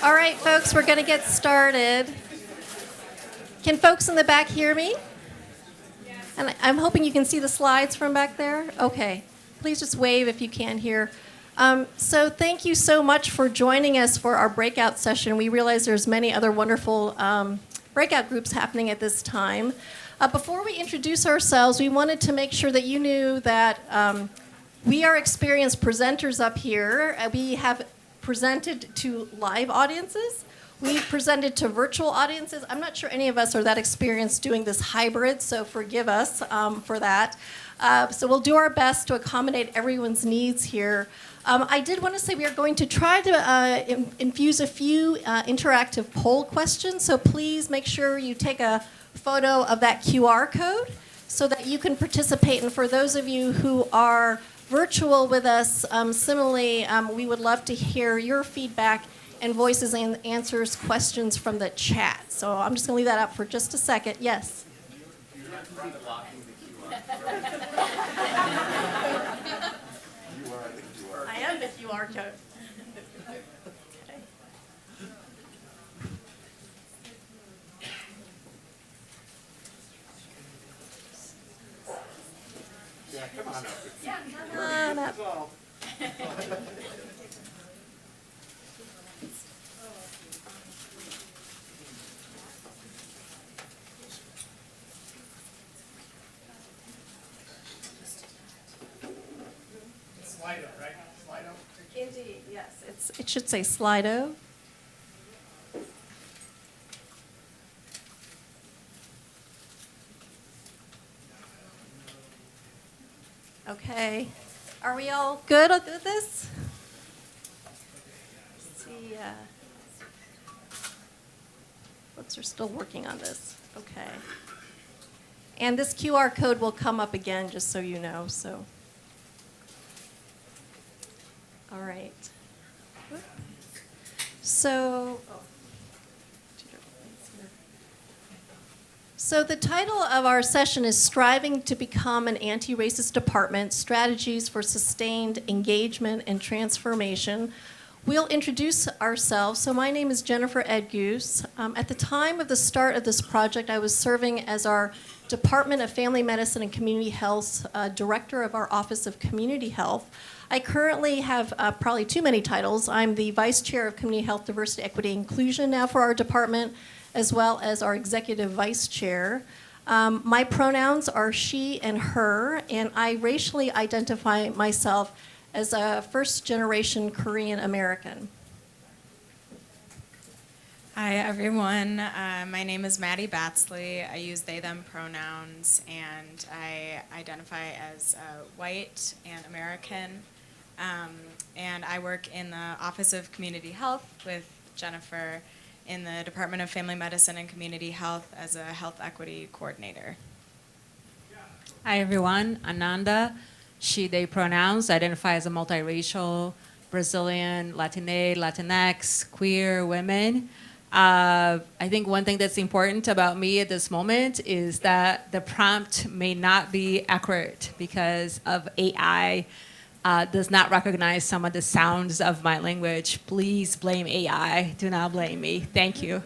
All right, folks, we're going to get started. Can folks in the back hear me? And I'm hoping you can see the slides from back there. Okay. Please just wave if you can hear. So thank you so much for joining us for our breakout session. We realize there's many other wonderful breakout groups happening at this time. Before we introduce ourselves, we wanted to make sure that you knew that we are experienced presenters up here. We have presented to live audiences. We've presented to virtual audiences. I'm not sure any of us are that experienced doing this hybrid, so forgive us for that. So we'll do our best to accommodate everyone's needs here. I did want to say we are going to try to infuse a few interactive poll questions, so please make sure you take a photo of that QR code so that you can participate. And for those of you who are virtual with us, similarly, we would love to hear your feedback and voices and answers questions from the chat. So I'm just going to leave that up for just a second. Yes? You have to be blocking the QR. I am the QR code. Okay. Yeah, come on up. Yeah, come on up. Slido, right? Slido? Indeed, yes. It should say Slido. Okay. Are we all good with this? Let's see. Folks are still working on this. Okay. And this QR code will come up again, just so you know. So. All right. So the title of our session is Striving to Become an Anti-Racist Department, Strategies for Sustained Engagement and Transformation. We'll introduce ourselves. So my name is Jennifer Edgoose. At the time of the start of this project, I was serving as our Department of Family Medicine and Community Health Director of our Office of Community Health. I currently have probably too many titles. I'm the Vice Chair of Community Health, Diversity, Equity, Inclusion now for our department, as well as our Executive Vice Chair. My pronouns are she and her, and I racially identify myself as a first-generation Korean American. Hi, everyone. My name is Maddie Batsley. I use they, them pronouns, and I identify as white and American. And I work in the Office of Community Health with Jennifer in the Department of Family Medicine and Community Health as a health equity coordinator. Hi, everyone. Ananda, she, they pronouns, identify as a multiracial, Brazilian, Latina, Latinx, queer women. I think one thing that's important about me at this moment is that the prompt may not be accurate because of AI does not recognize some of the sounds of my language. Please blame AI. Do not blame me. Thank you.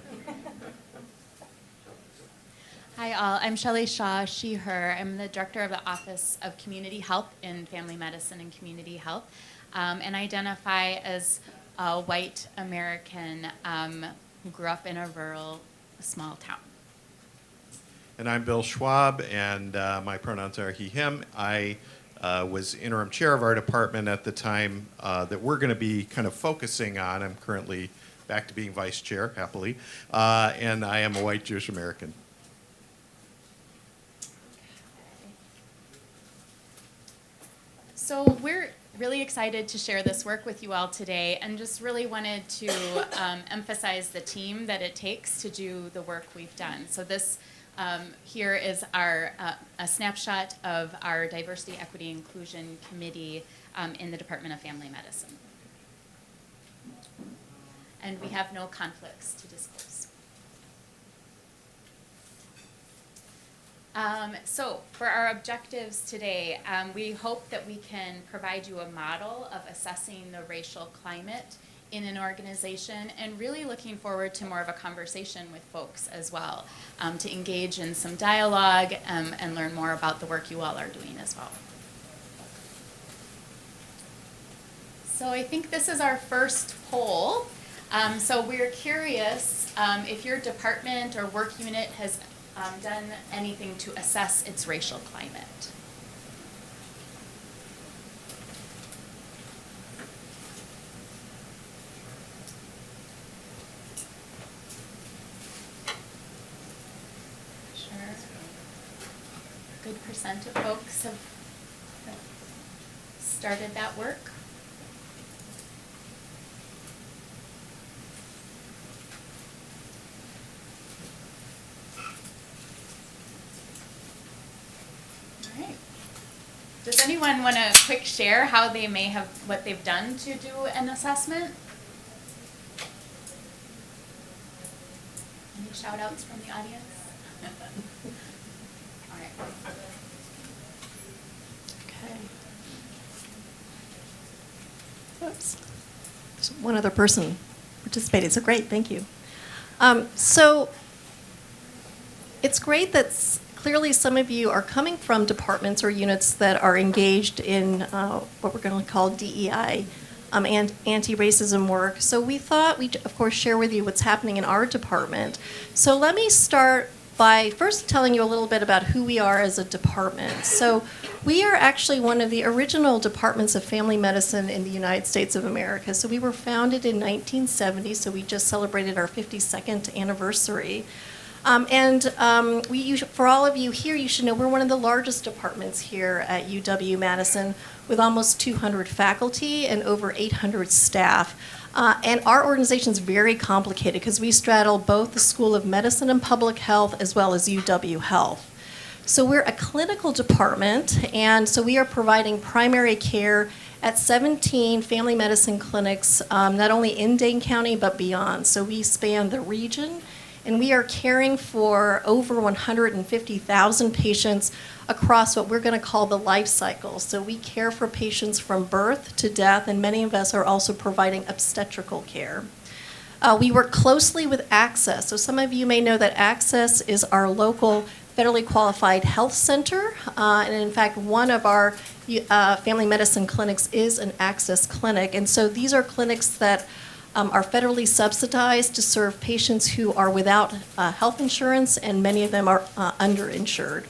Hi all, I'm Shelley Shaw, she, her. I'm the Director of the Office of Community Health in Family Medicine and Community Health, and identify as a white American who grew up in a rural, small town. And I'm Bill Schwab, and my pronouns are he, him. I was interim chair of our department at the time that we're going to be kind of focusing on. I'm currently back to being vice chair, happily, and I am a white Jewish American. So we're really excited to share this work with you all today, and just really wanted to emphasize the team that it takes to do the work we've done. So this here is our a snapshot of our Diversity, Equity, Inclusion Committee in the Department of Family Medicine. And we have no conflicts to disclose. So for our objectives today, we hope that we can provide you a model of assessing the racial climate in an organization, and really looking forward to more of a conversation with folks as well, to engage in some dialogue and learn more about the work you all are doing as well. So I think this is our first poll. So we're curious if your department or work unit has done anything to assess its racial climate. Sure. A good percent of folks have started that work. Does anyone want to quick share how they may have, what they've done to do an assessment? Any shout outs from the audience? All right. Okay. Oops. There's one other person participating, so great, thank you. So it's great that clearly some of you are coming from departments or units that are engaged in what we're going to call DEI and anti-racism work. So we thought we'd, of course, share with you what's happening in our department. So let me start by first telling you a little bit about who we are as a department. So we are actually one of the original departments of family medicine in the United States of America. So we were founded in 1970, so we just celebrated our 52nd anniversary. For all of you here, you should know we're one of the largest departments here at UW-Madison with almost 200 faculty and over 800 staff. And our organization is very complicated because we straddle both the School of Medicine and Public Health as well as UW Health. So we're a clinical department, and so we are providing primary care at 17 family medicine clinics, not only in Dane County but beyond. So we span the region. And we are caring for over 150,000 patients across what we're going to call the life cycle. So we care for patients from birth to death, and many of us are also providing obstetrical care. We work closely with Access. So some of you may know that Access is our local federally qualified health center. And in fact, one of our family medicine clinics is an Access clinic. And so these are clinics that are federally subsidized to serve patients who are without health insurance, and many of them are underinsured.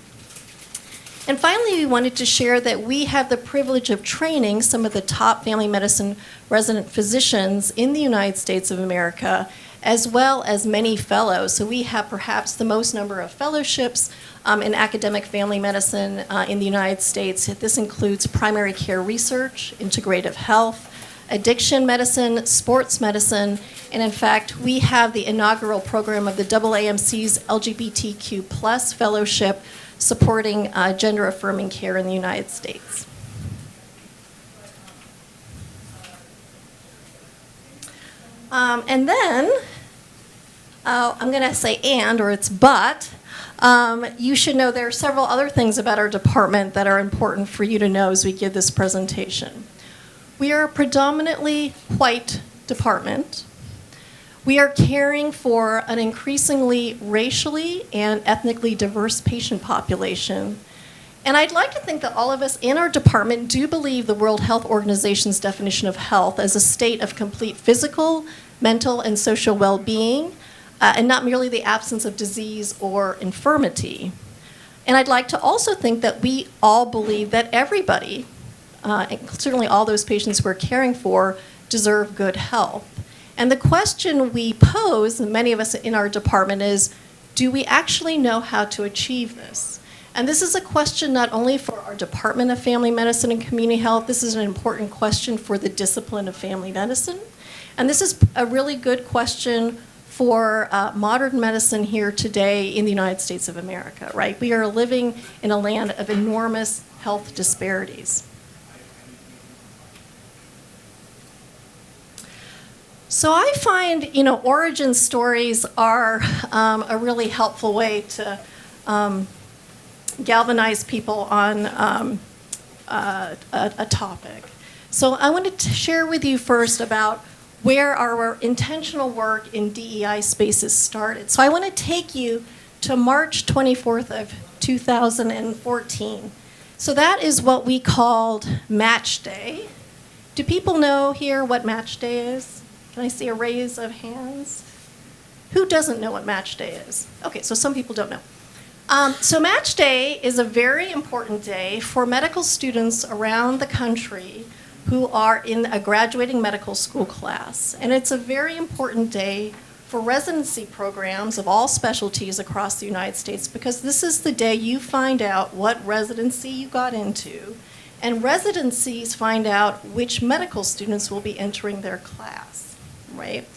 And finally, we wanted to share that we have the privilege of training some of the top family medicine resident physicians in the United States of America, as well as many fellows. So we have perhaps the most number of fellowships in academic family medicine in the United States. This includes primary care research, integrative health, addiction medicine, sports medicine, and in fact, we have the inaugural program of the AAMC's LGBTQ+ fellowship supporting gender-affirming care in the United States. And then, I'm going to say and, or it's but, you should know there are several other things about our department that are important for you to know as we give this presentation. We are a predominantly white department. We are caring for an increasingly racially and ethnically diverse patient population. And I'd like to think that all of us in our department do believe the World Health Organization's definition of health as a state of complete physical, mental, and social well-being, and not merely the absence of disease or infirmity. And I'd like to also think that we all believe that everybody, and certainly all those patients we're caring for, deserve good health. And the question we pose, and many of us in our department, is, do we actually know how to achieve this? And this is a question not only for our Department of Family Medicine and Community Health, this is an important question for the discipline of family medicine. And this is a really good question for modern medicine here today in the United States of America, right? We are living in a land of enormous health disparities. So I find, origin stories are a really helpful way to galvanize people on a topic. So I wanted to share with you first about where our intentional work in DEI spaces started. So I want to take you to March 24th of 2014. So that is what we called Match Day. Do people know here what Match Day is? Can I see a raise of hands? Who doesn't know what Match Day is? Okay, so some people don't know. So Match Day is a very important day for medical students around the country who are in a graduating medical school class. And it's a very important day for residency programs of all specialties across the United States, because this is the day you find out what residency you got into, and residencies find out which medical students will be entering their class, right?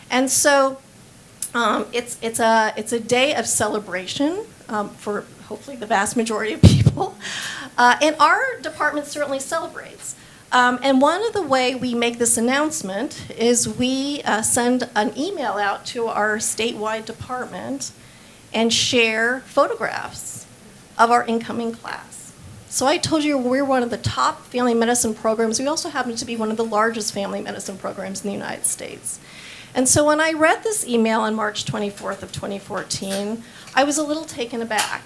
And so it's a day of celebration for hopefully the vast majority of people. And our department certainly celebrates. And one of the way we make this announcement is we send an email out to our statewide department and share photographs of our incoming class. So I told you we're one of the top family medicine programs. We also happen to be one of the largest family medicine programs in the United States. And so when I read this email on March 24th of 2014, I was a little taken aback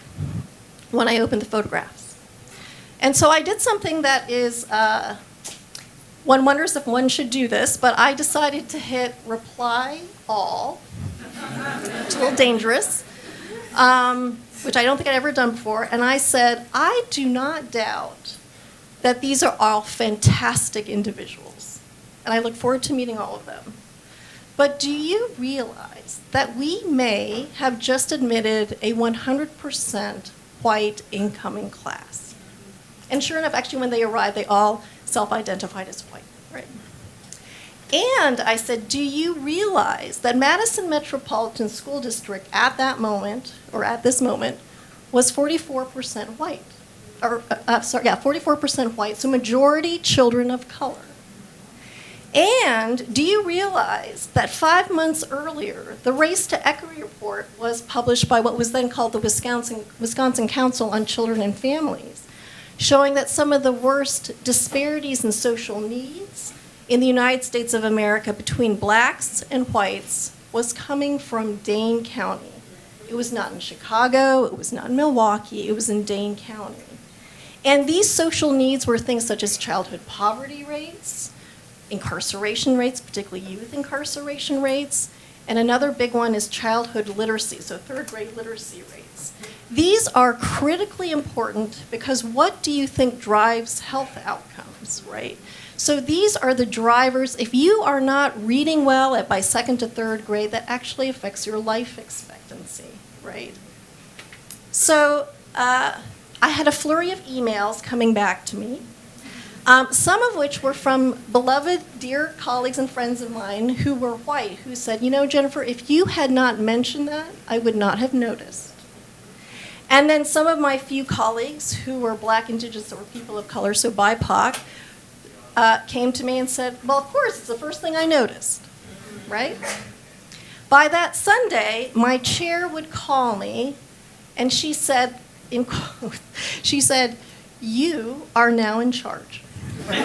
when I opened the photographs. And so I did something that is, one wonders if one should do this, but I decided to hit reply all. It's a little dangerous, which I don't think I'd ever done before. And I said, I do not doubt that these are all fantastic individuals. And I look forward to meeting all of them. But do you realize that we may have just admitted a 100% white incoming class? And sure enough, actually when they arrived, they all self-identified as white, right? And I said, do you realize that Madison Metropolitan School District at that moment, or at this moment, was 44% white? Or, 44% white, so majority children of color. And do you realize that 5 months earlier, the Race to Equity report was published by what was then called the Wisconsin Council on Children and Families, showing that some of the worst disparities in social needs in the United States of America between blacks and whites was coming from Dane County. It was not in Chicago, it was not in Milwaukee, it was in Dane County. And these social needs were things such as childhood poverty rates, incarceration rates, particularly youth incarceration rates, and another big one is childhood literacy, so third grade literacy rates. These are critically important because what do you think drives health outcomes, right? So these are the drivers. If you are not reading well by second to third grade, that actually affects your life expectancy, right? So I had a flurry of emails coming back to me. Some of which were from beloved, dear colleagues and friends of mine who were white, who said, you know, Jennifer, if you had not mentioned that, I would not have noticed. And then some of my few colleagues who were black, indigenous, or people of color, so BIPOC, came to me and said, well, of course, it's the first thing I noticed, right? By that Sunday, my chair would call me, and she said, in quotes, she said, you are now in charge. So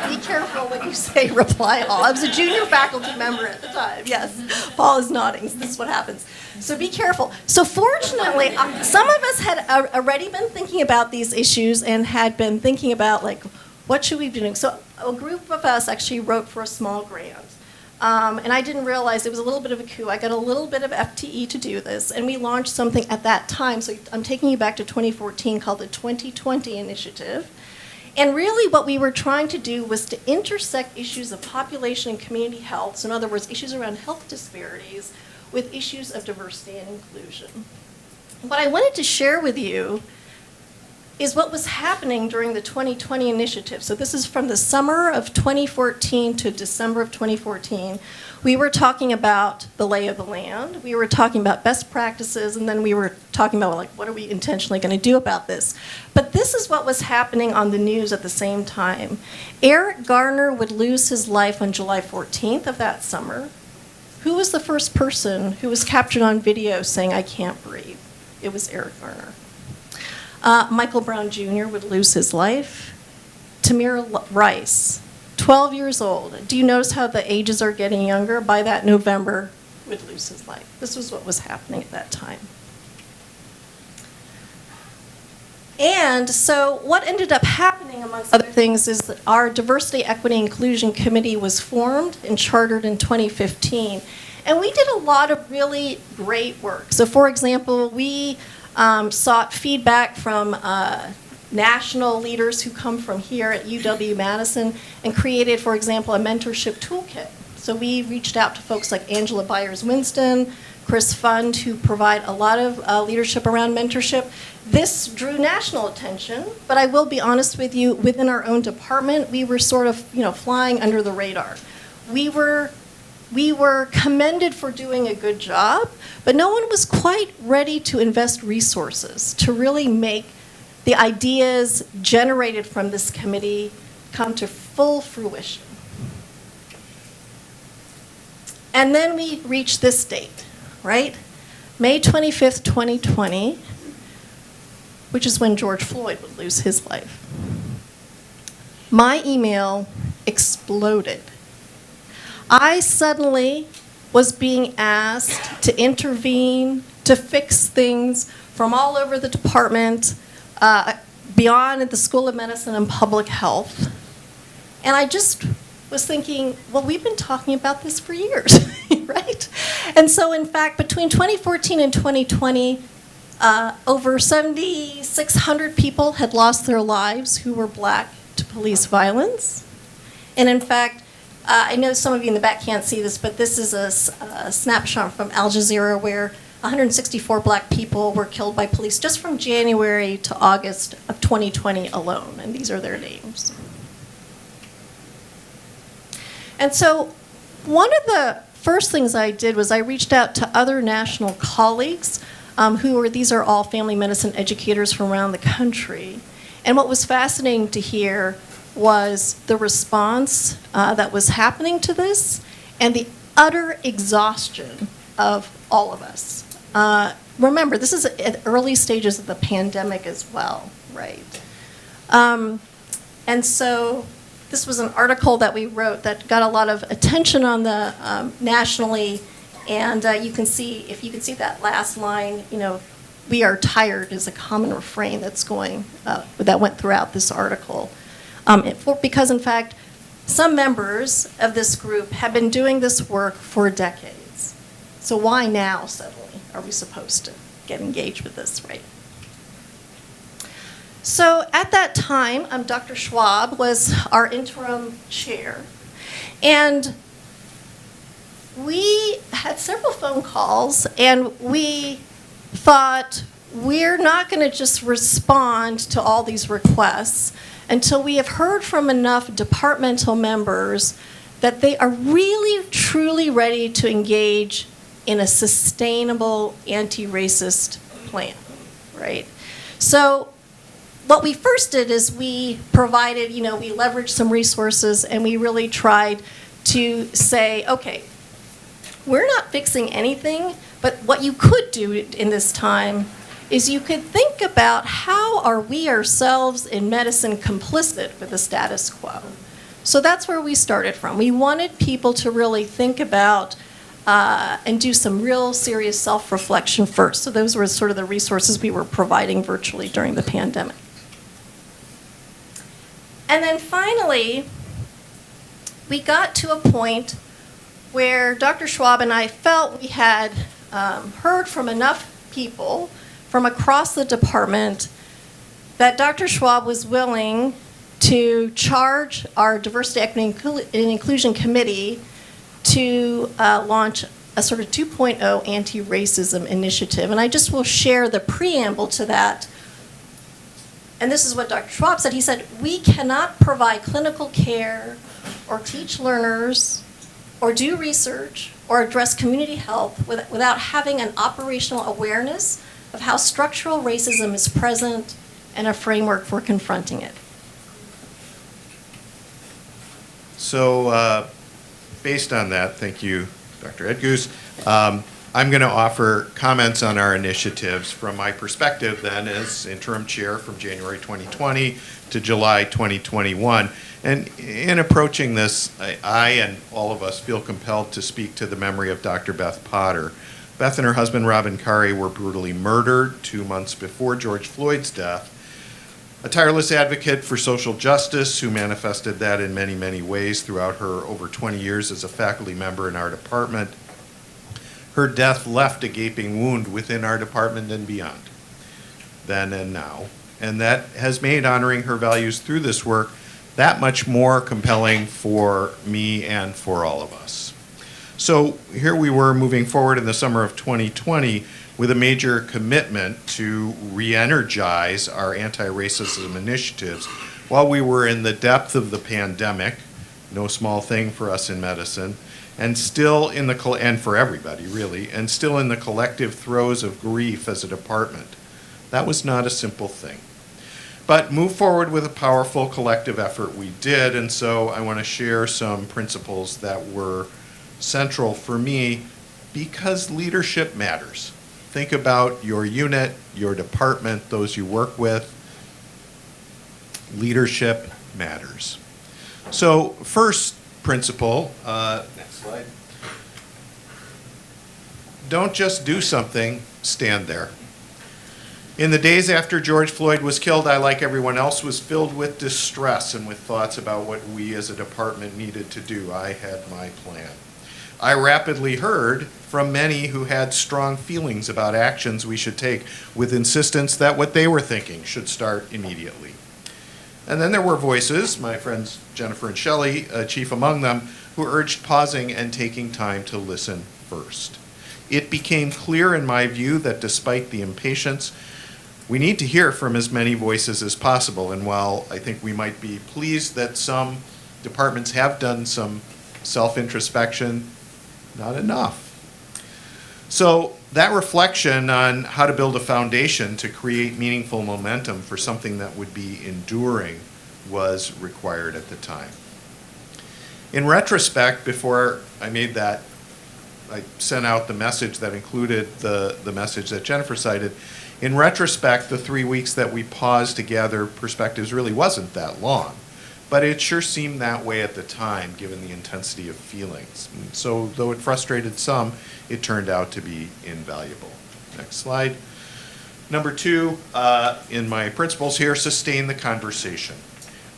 be careful when you say reply all. I was a junior faculty member at the time. Yes, Paul is nodding. This is what happens. So be careful. So fortunately, some of us had already been thinking about these issues and had been thinking about, like, what should we be doing? So a group of us actually wrote for a small grant. And I didn't realize it was a little bit of a coup. I got a little bit of FTE to do this, and we launched something at that time. So I'm taking you back to 2014 called the 2020 Initiative. And really what we were trying to do was to intersect issues of population and community health, so in other words, issues around health disparities, with issues of diversity and inclusion. What I wanted to share with you is what was happening during the 2020 initiative. So this is from the summer of 2014 to December of 2014. We were talking about the lay of the land, we were talking about best practices, and then we were talking about, like, what are we intentionally going to do about this? But this is what was happening on the news at the same time. Eric Garner would lose his life on July 14th of that summer. Who was the first person who was captured on video saying, I can't breathe? It was Eric Garner. Michael Brown Jr. would lose his life. Tamir Rice 12 years old. Do you notice how the ages are getting younger? By that November, would lose his life. This was what was happening at that time. And so what ended up happening, amongst other things, is that our Diversity, Equity, Inclusion Committee was formed and chartered in 2015. And we did a lot of really great work. So for example, we sought feedback from national leaders who come from here at UW-Madison and created, for example, a mentorship toolkit. So we reached out to folks like Angela Byers-Winston, Chris Fund, who provide a lot of leadership around mentorship. This drew national attention, but I will be honest with you, within our own department, we were sort of, flying under the radar. We were commended for doing a good job, but no one was quite ready to invest resources to really make the ideas generated from this committee come to full fruition. And then we reached this date, right? May 25th, 2020, which is when George Floyd would lose his life. My email exploded. I suddenly was being asked to intervene, to fix things from all over the department, beyond at the School of Medicine and Public Health. And I just was thinking, well, we've been talking about this for years, right? And so, in fact, between 2014 and 2020, over 7,600 people had lost their lives who were Black to police violence. And in fact, I know some of you in the back can't see this, but this is a snapshot from Al Jazeera where 164 Black people were killed by police just from January to August of 2020 alone, and these are their names. And so one of the first things I did was I reached out to other national colleagues these are all family medicine educators from around the country. And what was fascinating to hear was the response that was happening to this and the utter exhaustion of all of us. Remember, this is at early stages of the pandemic as well, right? And so this was an article that we wrote that got a lot of attention on the nationally, and you can see, if you can see that last line, we are tired is a common refrain that's that went throughout this article. Because in fact, some members of this group have been doing this work for decades. So why now suddenly are we supposed to get engaged with this, right? So at that time, Dr. Schwab was our interim chair, and we had several phone calls, and we thought, we're not going to just respond to all these requests until we have heard from enough departmental members that they are really, truly ready to engage in a sustainable anti-racist plan, right? So what we first did is we provided, we leveraged some resources, and we really tried to say, okay, we're not fixing anything, but what you could do in this time is you could think about how are we ourselves in medicine complicit with the status quo. So that's where we started from. We wanted people to really think about and do some real serious self-reflection first. So those were sort of the resources we were providing virtually during the pandemic. And then finally, we got to a point where Dr. Schwab and I felt we had heard from enough people from across the department that Dr. Schwab was willing to charge our Diversity, Equity, and Inclusion Committee to launch a sort of 2.0 anti-racism initiative. And I just will share the preamble to that. And this is what Dr. Schwab said. He said, we cannot provide clinical care or teach learners or do research or address community health without having an operational awareness of how structural racism is present and a framework for confronting it. So based on that, thank you, Dr. Edgoose. I'm going to offer comments on our initiatives from my perspective then as interim chair from January 2020 to July 2021. And in approaching this, I and all of us feel compelled to speak to the memory of Dr. Beth Potter. Beth and her husband, Robin Kari, were brutally murdered 2 months before George Floyd's death. A tireless advocate for social justice who manifested that in many, many ways throughout her over 20 years as a faculty member in our department. Her death left a gaping wound within our department and beyond, then and now. And that has made honoring her values through this work that much more compelling for me and for all of us. So here we were moving forward in the summer of 2020 with a major commitment to re-energize our anti-racism initiatives while we were in the depth of the pandemic, no small thing for us in medicine, and still in the, and for everybody really, and still in the collective throes of grief as a department. That was not a simple thing. But move forward with a powerful collective effort we did, and so I want to share some principles that were central for me because leadership matters. Think about your unit, your department, those you work with. Leadership matters. So first principle, next slide. Don't just do something, stand there. In the days after George Floyd was killed, I, like everyone else, was filled with distress and with thoughts about what we as a department needed to do. I had my plan. I rapidly heard from many who had strong feelings about actions we should take, with insistence that what they were thinking should start immediately. And then there were voices, my friends Jennifer and Shelley, chief among them, who urged pausing and taking time to listen first. It became clear in my view that despite the impatience, we need to hear from as many voices as possible. And while I think we might be pleased that some departments have done some self-introspection, not enough. So that reflection on how to build a foundation to create meaningful momentum for something that would be enduring was required at the time. In retrospect, before I made that, I sent out the message that included the message that Jennifer cited. In retrospect, the 3 weeks that we paused to gather perspectives really wasn't that long. But it sure seemed that way at the time, given the intensity of feelings. And so, though it frustrated some, it turned out to be invaluable. Next slide. Number 2, in my principles here, sustain the conversation.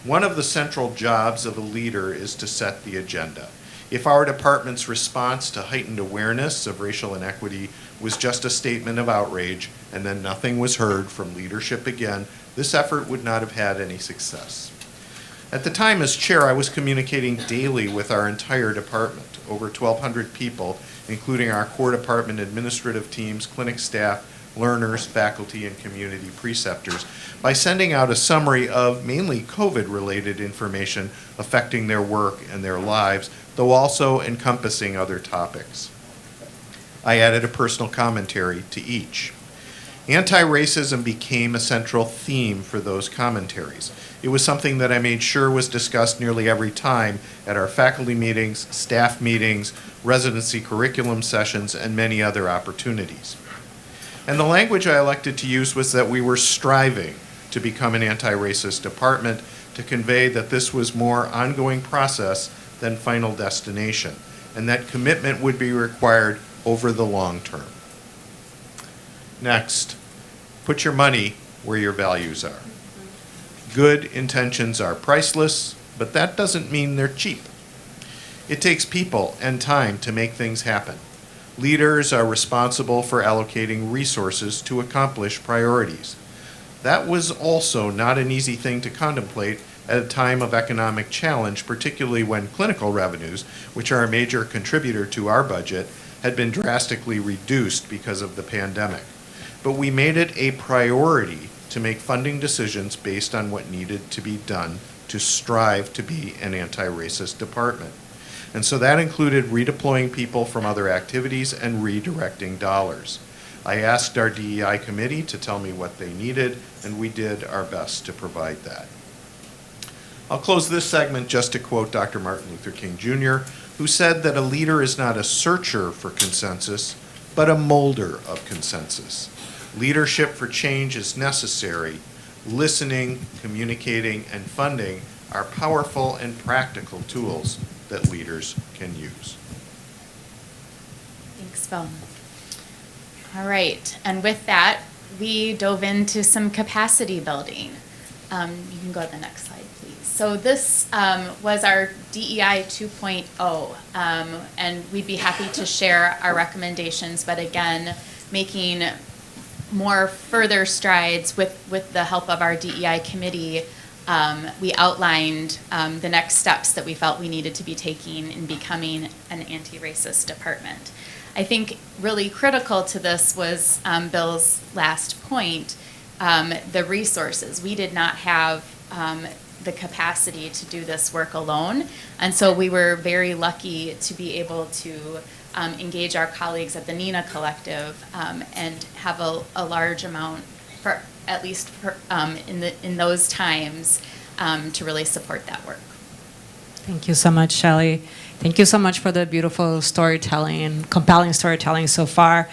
One of the central jobs of a leader is to set the agenda. If our department's response to heightened awareness of racial inequity was just a statement of outrage, and then nothing was heard from leadership again, this effort would not have had any success. At the time as chair, I was communicating daily with our entire department, over 1,200 people, including our core department administrative teams, clinic staff, learners, faculty, and community preceptors, by sending out a summary of mainly COVID-related information affecting their work and their lives, though also encompassing other topics. I added a personal commentary to each. Anti-racism became a central theme for those commentaries. It was something that I made sure was discussed nearly every time at our faculty meetings, staff meetings, residency curriculum sessions, and many other opportunities. And the language I elected to use was that we were striving to become an anti-racist department, to convey that this was more ongoing process than final destination, and that commitment would be required over the long term. Next, put your money where your values are. Good intentions are priceless, but that doesn't mean they're cheap. It takes people and time to make things happen. Leaders are responsible for allocating resources to accomplish priorities. That was also not an easy thing to contemplate at a time of economic challenge, particularly when clinical revenues, which are a major contributor to our budget, had been drastically reduced because of the pandemic. But we made it a priority to make funding decisions based on what needed to be done to strive to be an anti-racist department. And so that included redeploying people from other activities and redirecting dollars. I asked our DEI committee to tell me what they needed, and we did our best to provide that. I'll close this segment just to quote Dr. Martin Luther King Jr., who said that a leader is not a searcher for consensus, but a molder of consensus. Leadership for change is necessary. Listening, communicating, and funding are powerful and practical tools that leaders can use. Thanks, Bill. All right, and with that, we dove into some capacity building. You can go to the next slide, please. So this was our DEI 2.0, and we'd be happy to share our recommendations, but again, making more further strides with the help of our DEI committee. We outlined the next steps that we felt we needed to be taking in becoming an anti-racist department. I think really critical to this was Bill's last point, the resources. We did not have the capacity to do this work alone, and so we were very lucky to be able to engage our colleagues at the NINA Collective and have a large amount, for at least in those times, to really support that work. Thank you so much, Shelley. Thank you so much for the beautiful storytelling and compelling storytelling so far.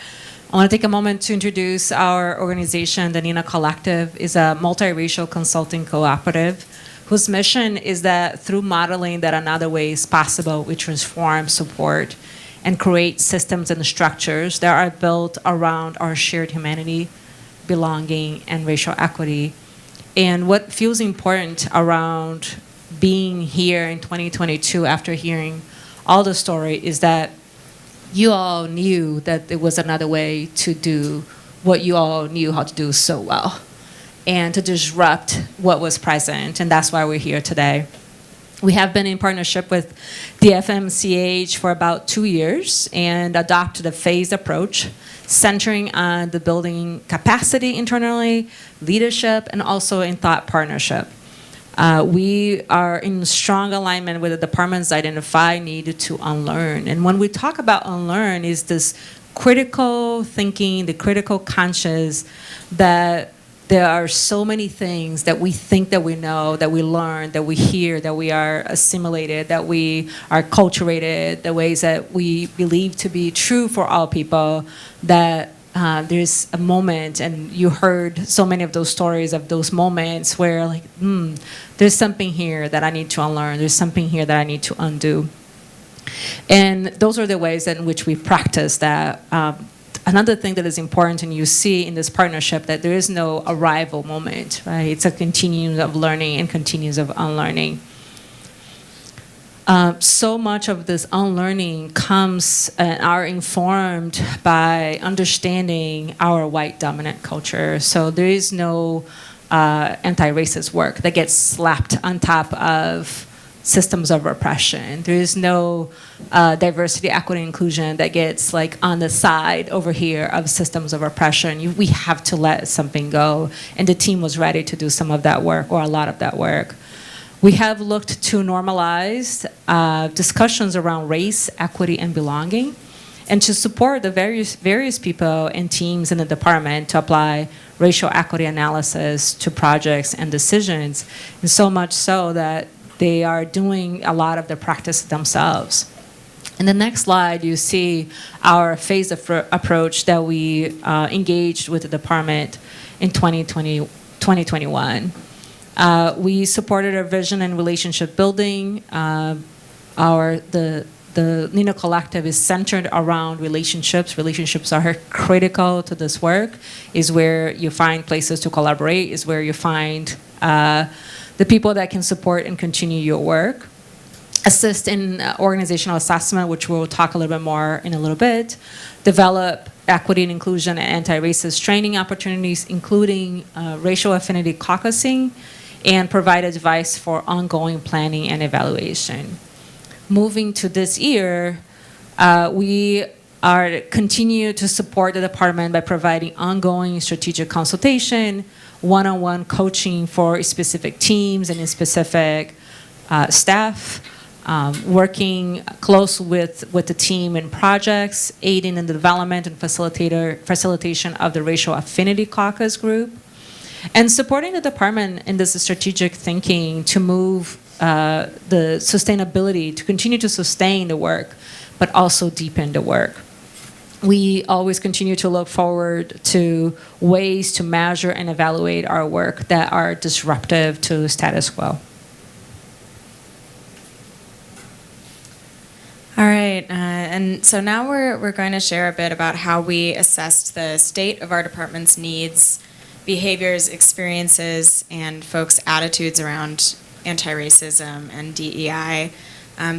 I want to take a moment to introduce our organization. The NINA Collective is a multiracial consulting cooperative whose mission is that through modeling that another way is possible, we transform, support, and create systems and structures that are built around our shared humanity, belonging, and racial equity. And what feels important around being here in 2022 after hearing all the story is that you all knew that there was another way to do what you all knew how to do so well, and to disrupt what was present, and that's why we're here today. We have been in partnership with the FMCH for about 2 years and adopted a phased approach centering on the building capacity internally, leadership, and also in thought partnership. We are in strong alignment with the department's identified need to unlearn. And when we talk about unlearn, is this critical thinking, the critical conscious, that there are so many things that we think that we know, that we learn, that we hear, that we are assimilated, that we are acculturated, the ways that we believe to be true for all people, that there's a moment, and you heard so many of those stories of those moments where like, there's something here that I need to unlearn, there's something here that I need to undo. And those are the ways in which we practice that. Another thing that is important, and you see in this partnership, that there is no arrival moment, right? It's a continuum of learning and continuums of unlearning. So much of this unlearning comes and are informed by understanding our white dominant culture. So there is no anti-racist work that gets slapped on top of systems of repression. There is no diversity, equity, inclusion that gets like on the side over here of systems of oppression. We have to let something go. And the team was ready to do some of that work, or a lot of that work. We have looked to normalize discussions around race, equity, and belonging, and to support the various people and teams in the department to apply racial equity analysis to projects and decisions, and so much so that they are doing a lot of the practice themselves. In the next slide, you see our phased approach that we engaged with the department in 2021. We supported our vision and relationship building. The NINA Collective is centered around relationships. Relationships are critical to this work. Is where you find places to collaborate. Is where you find the people that can support and continue your work. Assist in organizational assessment, which we'll talk a little bit more in a little bit. Develop equity and inclusion and anti-racist training opportunities, including racial affinity caucusing, and provide advice for ongoing planning and evaluation. Moving to this year, we are continue to support the department by providing ongoing strategic consultation, one-on-one coaching for specific teams and specific staff, working close with the team in projects, aiding in the development and facilitation of the racial affinity caucus group, and supporting the department in this strategic thinking to move the sustainability, to continue to sustain the work, but also deepen the work. we always continue to look forward to ways to measure and evaluate our work that are disruptive to status quo. All right, and so now we're going to share a bit about how we assessed the state of our department's needs, behaviors, experiences, and folks' attitudes around anti-racism and DEI.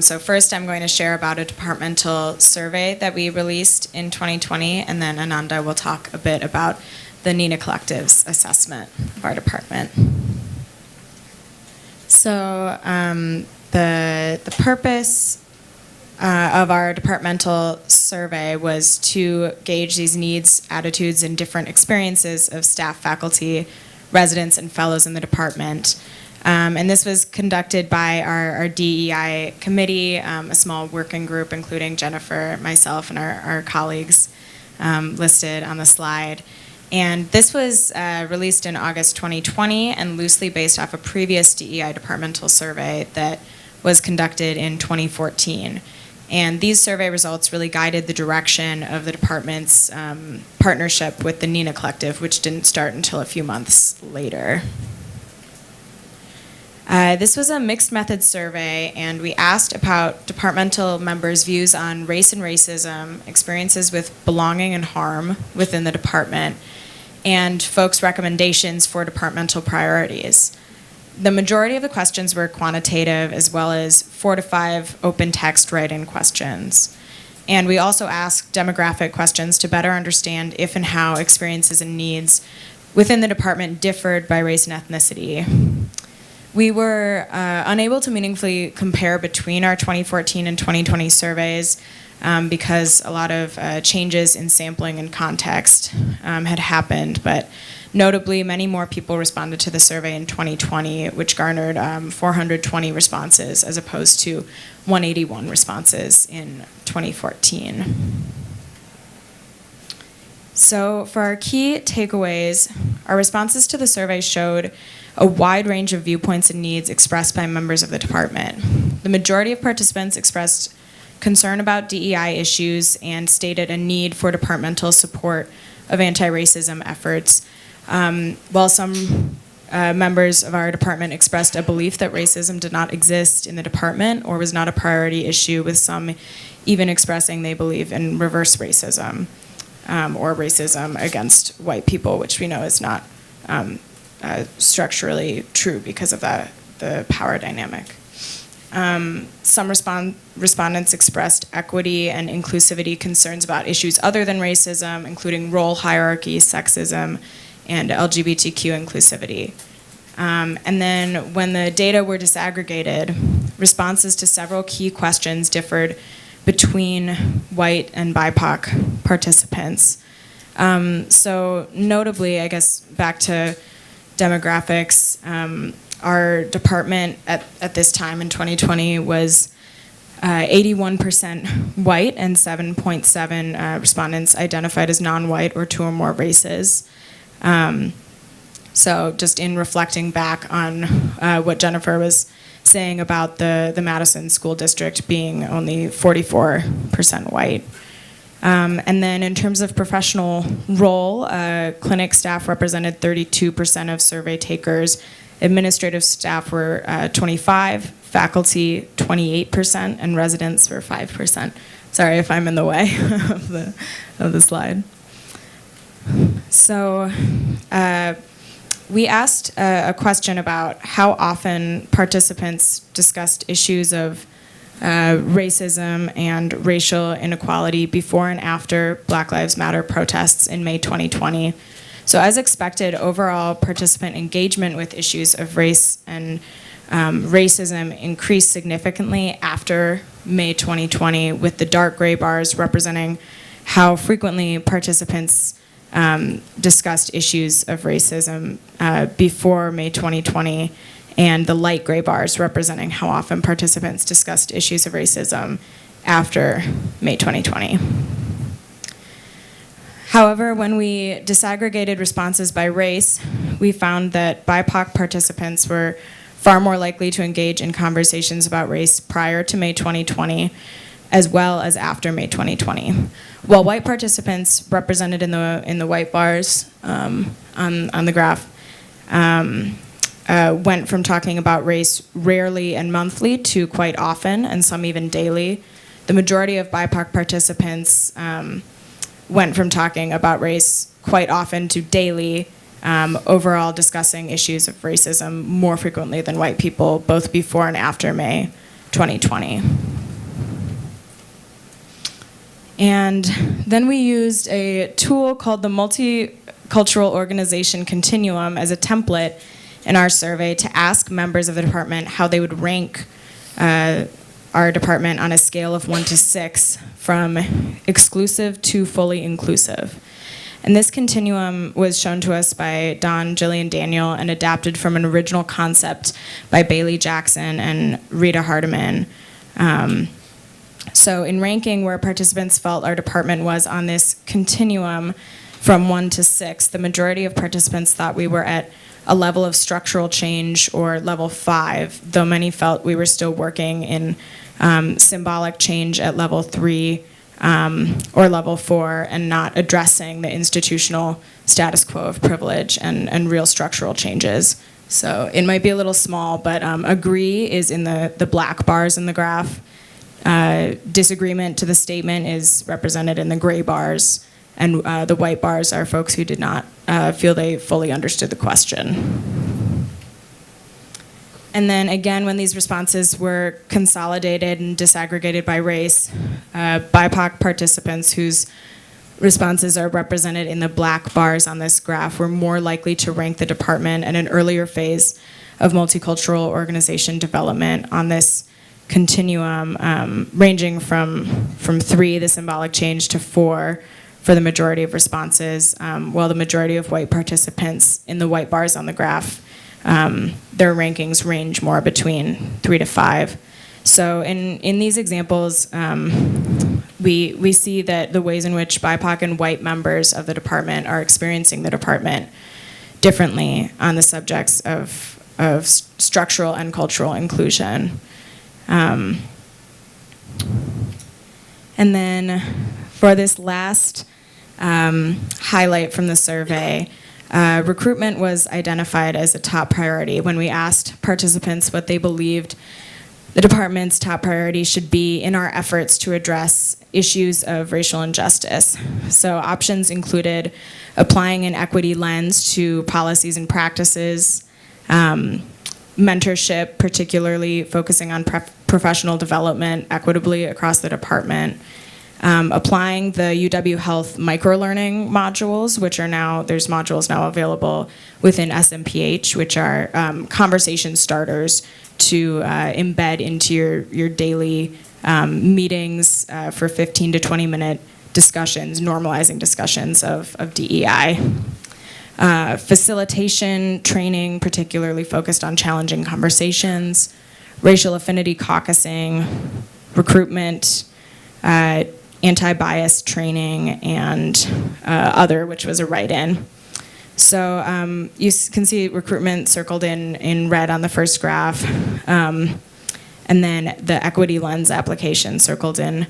So first I'm going to share about a departmental survey that we released in 2020, and then Ananda will talk a bit about the Nina Collective's assessment of our department. So the purpose of our departmental survey was to gauge these needs, attitudes, and different experiences of staff, faculty, residents, and fellows in the department. And this was conducted by our DEI committee, a small working group including Jennifer, myself, and our colleagues listed on the slide. And this was released in August 2020 and loosely based off a previous DEI departmental survey that was conducted in 2014. And these survey results really guided the direction of the department's partnership with the Nina Collective, which didn't start until a few months later. This was a mixed method survey, and we asked about departmental members' views on race and racism, experiences with belonging and harm within the department, and folks' recommendations for departmental priorities. The majority of the questions were quantitative, as well as 4 to 5 open text write-in questions. And we also asked demographic questions to better understand if and how experiences and needs within the department differed by race and ethnicity. We were unable to meaningfully compare between our 2014 and 2020 surveys because a lot of changes in sampling and context had happened, but notably, many more people responded to the survey in 2020, which garnered 420 responses as opposed to 181 responses in 2014. So for our key takeaways, our responses to the survey showed a wide range of viewpoints and needs expressed by members of the department. The majority of participants expressed concern about DEI issues and stated a need for departmental support of anti-racism efforts, while some members of our department expressed a belief that racism did not exist in the department or was not a priority issue, with some even expressing they believe in reverse racism or racism against white people, which we know is not structurally true because of the power dynamic. Some respondents expressed equity and inclusivity concerns about issues other than racism, including role hierarchy, sexism, and LGBTQ inclusivity. And then when the data were disaggregated, responses to several key questions differed between white and BIPOC participants. So notably, I guess back to demographics, our department at this time in 2020 was 81% white, and 7.7 respondents identified as non-white or 2 or more races. So just in reflecting back on what Jennifer was saying about the Madison School District being only 44% white. And then in terms of professional role, clinic staff represented 32% of survey takers, administrative staff were 25%, faculty 28%, and residents were 5%. Sorry if I'm in the way of the slide. So we asked a question about how often participants discussed issues of racism and racial inequality before and after Black Lives Matter protests in May 2020. So as expected, overall participant engagement with issues of race and racism increased significantly after May 2020, with the dark gray bars representing how frequently participants discussed issues of racism before May 2020, and the light gray bars representing how often participants discussed issues of racism after May 2020. However, when we disaggregated responses by race, we found that BIPOC participants were far more likely to engage in conversations about race prior to May 2020, as well as after May 2020. While white participants represented in the white bars on the graph went from talking about race rarely and monthly to quite often, and some even daily, the majority of BIPOC participants went from talking about race quite often to daily, overall discussing issues of racism more frequently than white people, both before and after May 2020. And then we used a tool called the Multicultural Organization Continuum as a template in our survey to ask members of the department how they would rank our department on a scale of 1 to 6 from exclusive to fully inclusive. And this continuum was shown to us by Don, Jillian, Daniel, and adapted from an original concept by Bailey Jackson and Rita Hardiman. So in ranking where participants felt our department was on this continuum from 1 to 6, the majority of participants thought we were at a level of structural change or level 5, though many felt we were still working in symbolic change at level 3 or level 4 and not addressing the institutional status quo of privilege and real structural changes. So it might be a little small, but agree is in the black bars in the graph. Disagreement to the statement is represented in the gray bars, and the white bars are folks who did not feel they fully understood the question. And then again, when these responses were consolidated and disaggregated by race, BIPOC participants whose responses are represented in the black bars on this graph were more likely to rank the department at an earlier phase of multicultural organization development on this continuum, ranging from 3, the symbolic change, to 4 for the majority of responses, while the majority of white participants in the white bars on the graph, their rankings range more between 3 to 5. So in these examples, we see that the ways in which BIPOC and white members of the department are experiencing the department differently on the subjects of structural and cultural inclusion. And then for this last highlight from the survey, recruitment was identified as a top priority when we asked participants what they believed the department's top priority should be in our efforts to address issues of racial injustice. So options included applying an equity lens to policies and practices, mentorship, particularly focusing on professional development equitably across the department, applying the UW Health microlearning modules, which are now, there's modules now available within SMPH, which are conversation starters to embed into your daily meetings for 15 to 20 minute discussions, normalizing discussions of DEI. Facilitation training, particularly focused on challenging conversations, racial affinity caucusing, recruitment, anti-bias training, and other, which was a write-in. So you can see recruitment circled in red on the first graph, and then the equity lens application circled in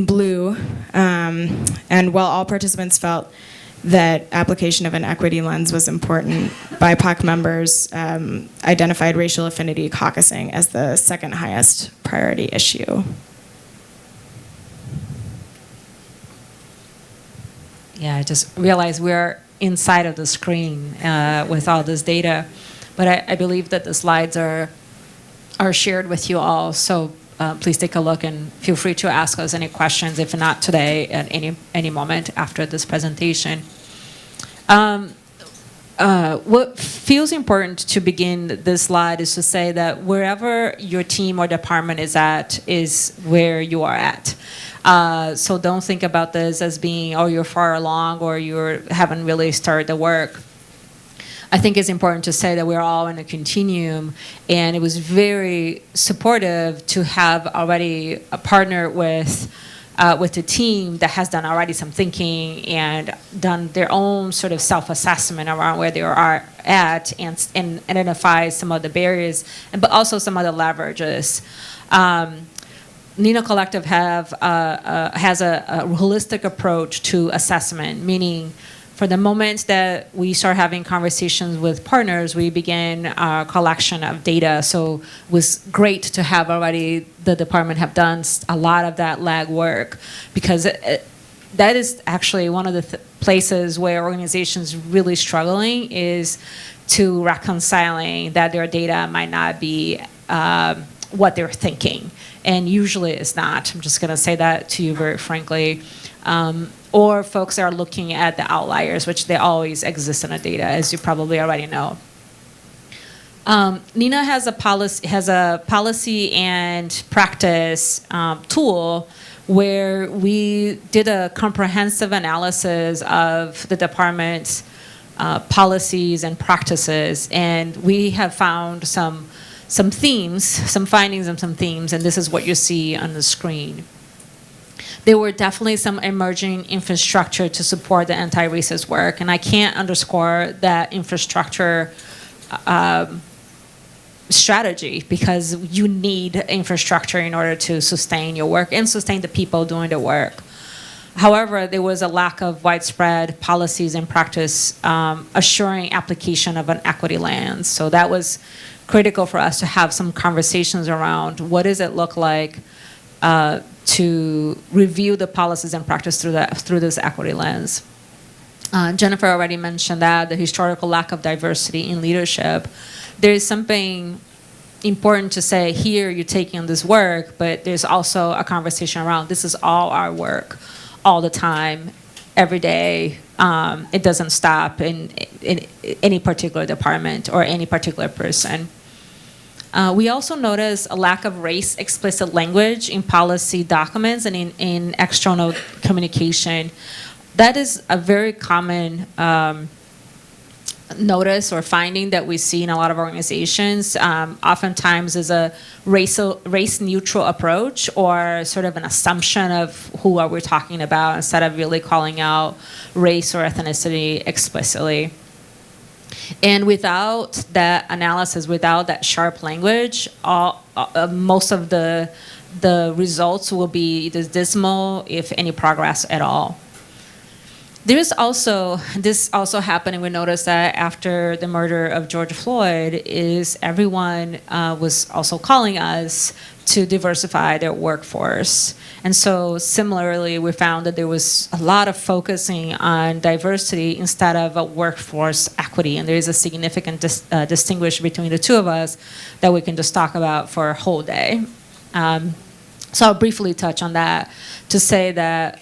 blue. And while all participants felt that application of an equity lens was important, BIPOC members identified racial affinity caucusing as the second highest priority issue. Yeah, I just realized we're inside of the screen with all this data, but I believe that the slides are shared with you all, so please take a look and feel free to ask us any questions, if not today, at any moment after this presentation. What feels important to begin this slide is to say that wherever your team or department is at is where you are at. So don't think about this as being, oh, you're far along or you haven't really started the work. I think it's important to say that we're all in a continuum, and it was very supportive to have already a partner with the team that has done already some thinking and done their own sort of self-assessment around where they are at and identify some of the barriers, but also some of the leverages. Nina Collective has a holistic approach to assessment, meaning for the moment that we start having conversations with partners, we begin our collection of data. So it was great to have already the department have done a lot of that lag work, because that is actually one of the places where organizations really struggling is to reconciling that their data might not be what they're thinking. And usually it's not. I'm just going to say that to you very frankly. Or folks are looking at the outliers, which they always exist in the data, as you probably already know. Nina has a policy and practice tool where we did a comprehensive analysis of the department's policies and practices, and we have found some themes, some findings and some themes, and this is what you see on the screen. There were definitely some emerging infrastructure to support the anti-racist work, and I can't underscore that infrastructure strategy, because you need infrastructure in order to sustain your work and sustain the people doing the work. However, there was a lack of widespread policies and practice assuring application of an equity lens. So that was critical for us to have some conversations around what does it look like to review the policies and practice through this equity lens. Jennifer already mentioned that, the historical lack of diversity in leadership. There is something important to say here, you're taking on this work, but there's also a conversation around this is all our work, all the time, every day. It doesn't stop in any particular department or any particular person. We also noticed a lack of race explicit language in policy documents and in external communication. That is a very common notice or finding that we see in a lot of organizations. Oftentimes is a race neutral approach, or sort of an assumption of who are we talking about, instead of really calling out race or ethnicity explicitly. And without that analysis, without that sharp language, most of the results will be either dismal, if any progress at all. This also happened, and we noticed that after the murder of George Floyd, is everyone was also calling us to diversify their workforce. And so similarly, we found that there was a lot of focusing on diversity instead of a workforce equity. And there is a significant distinguish between the two of us that we can just talk about for a whole day. So I'll briefly touch on that to say that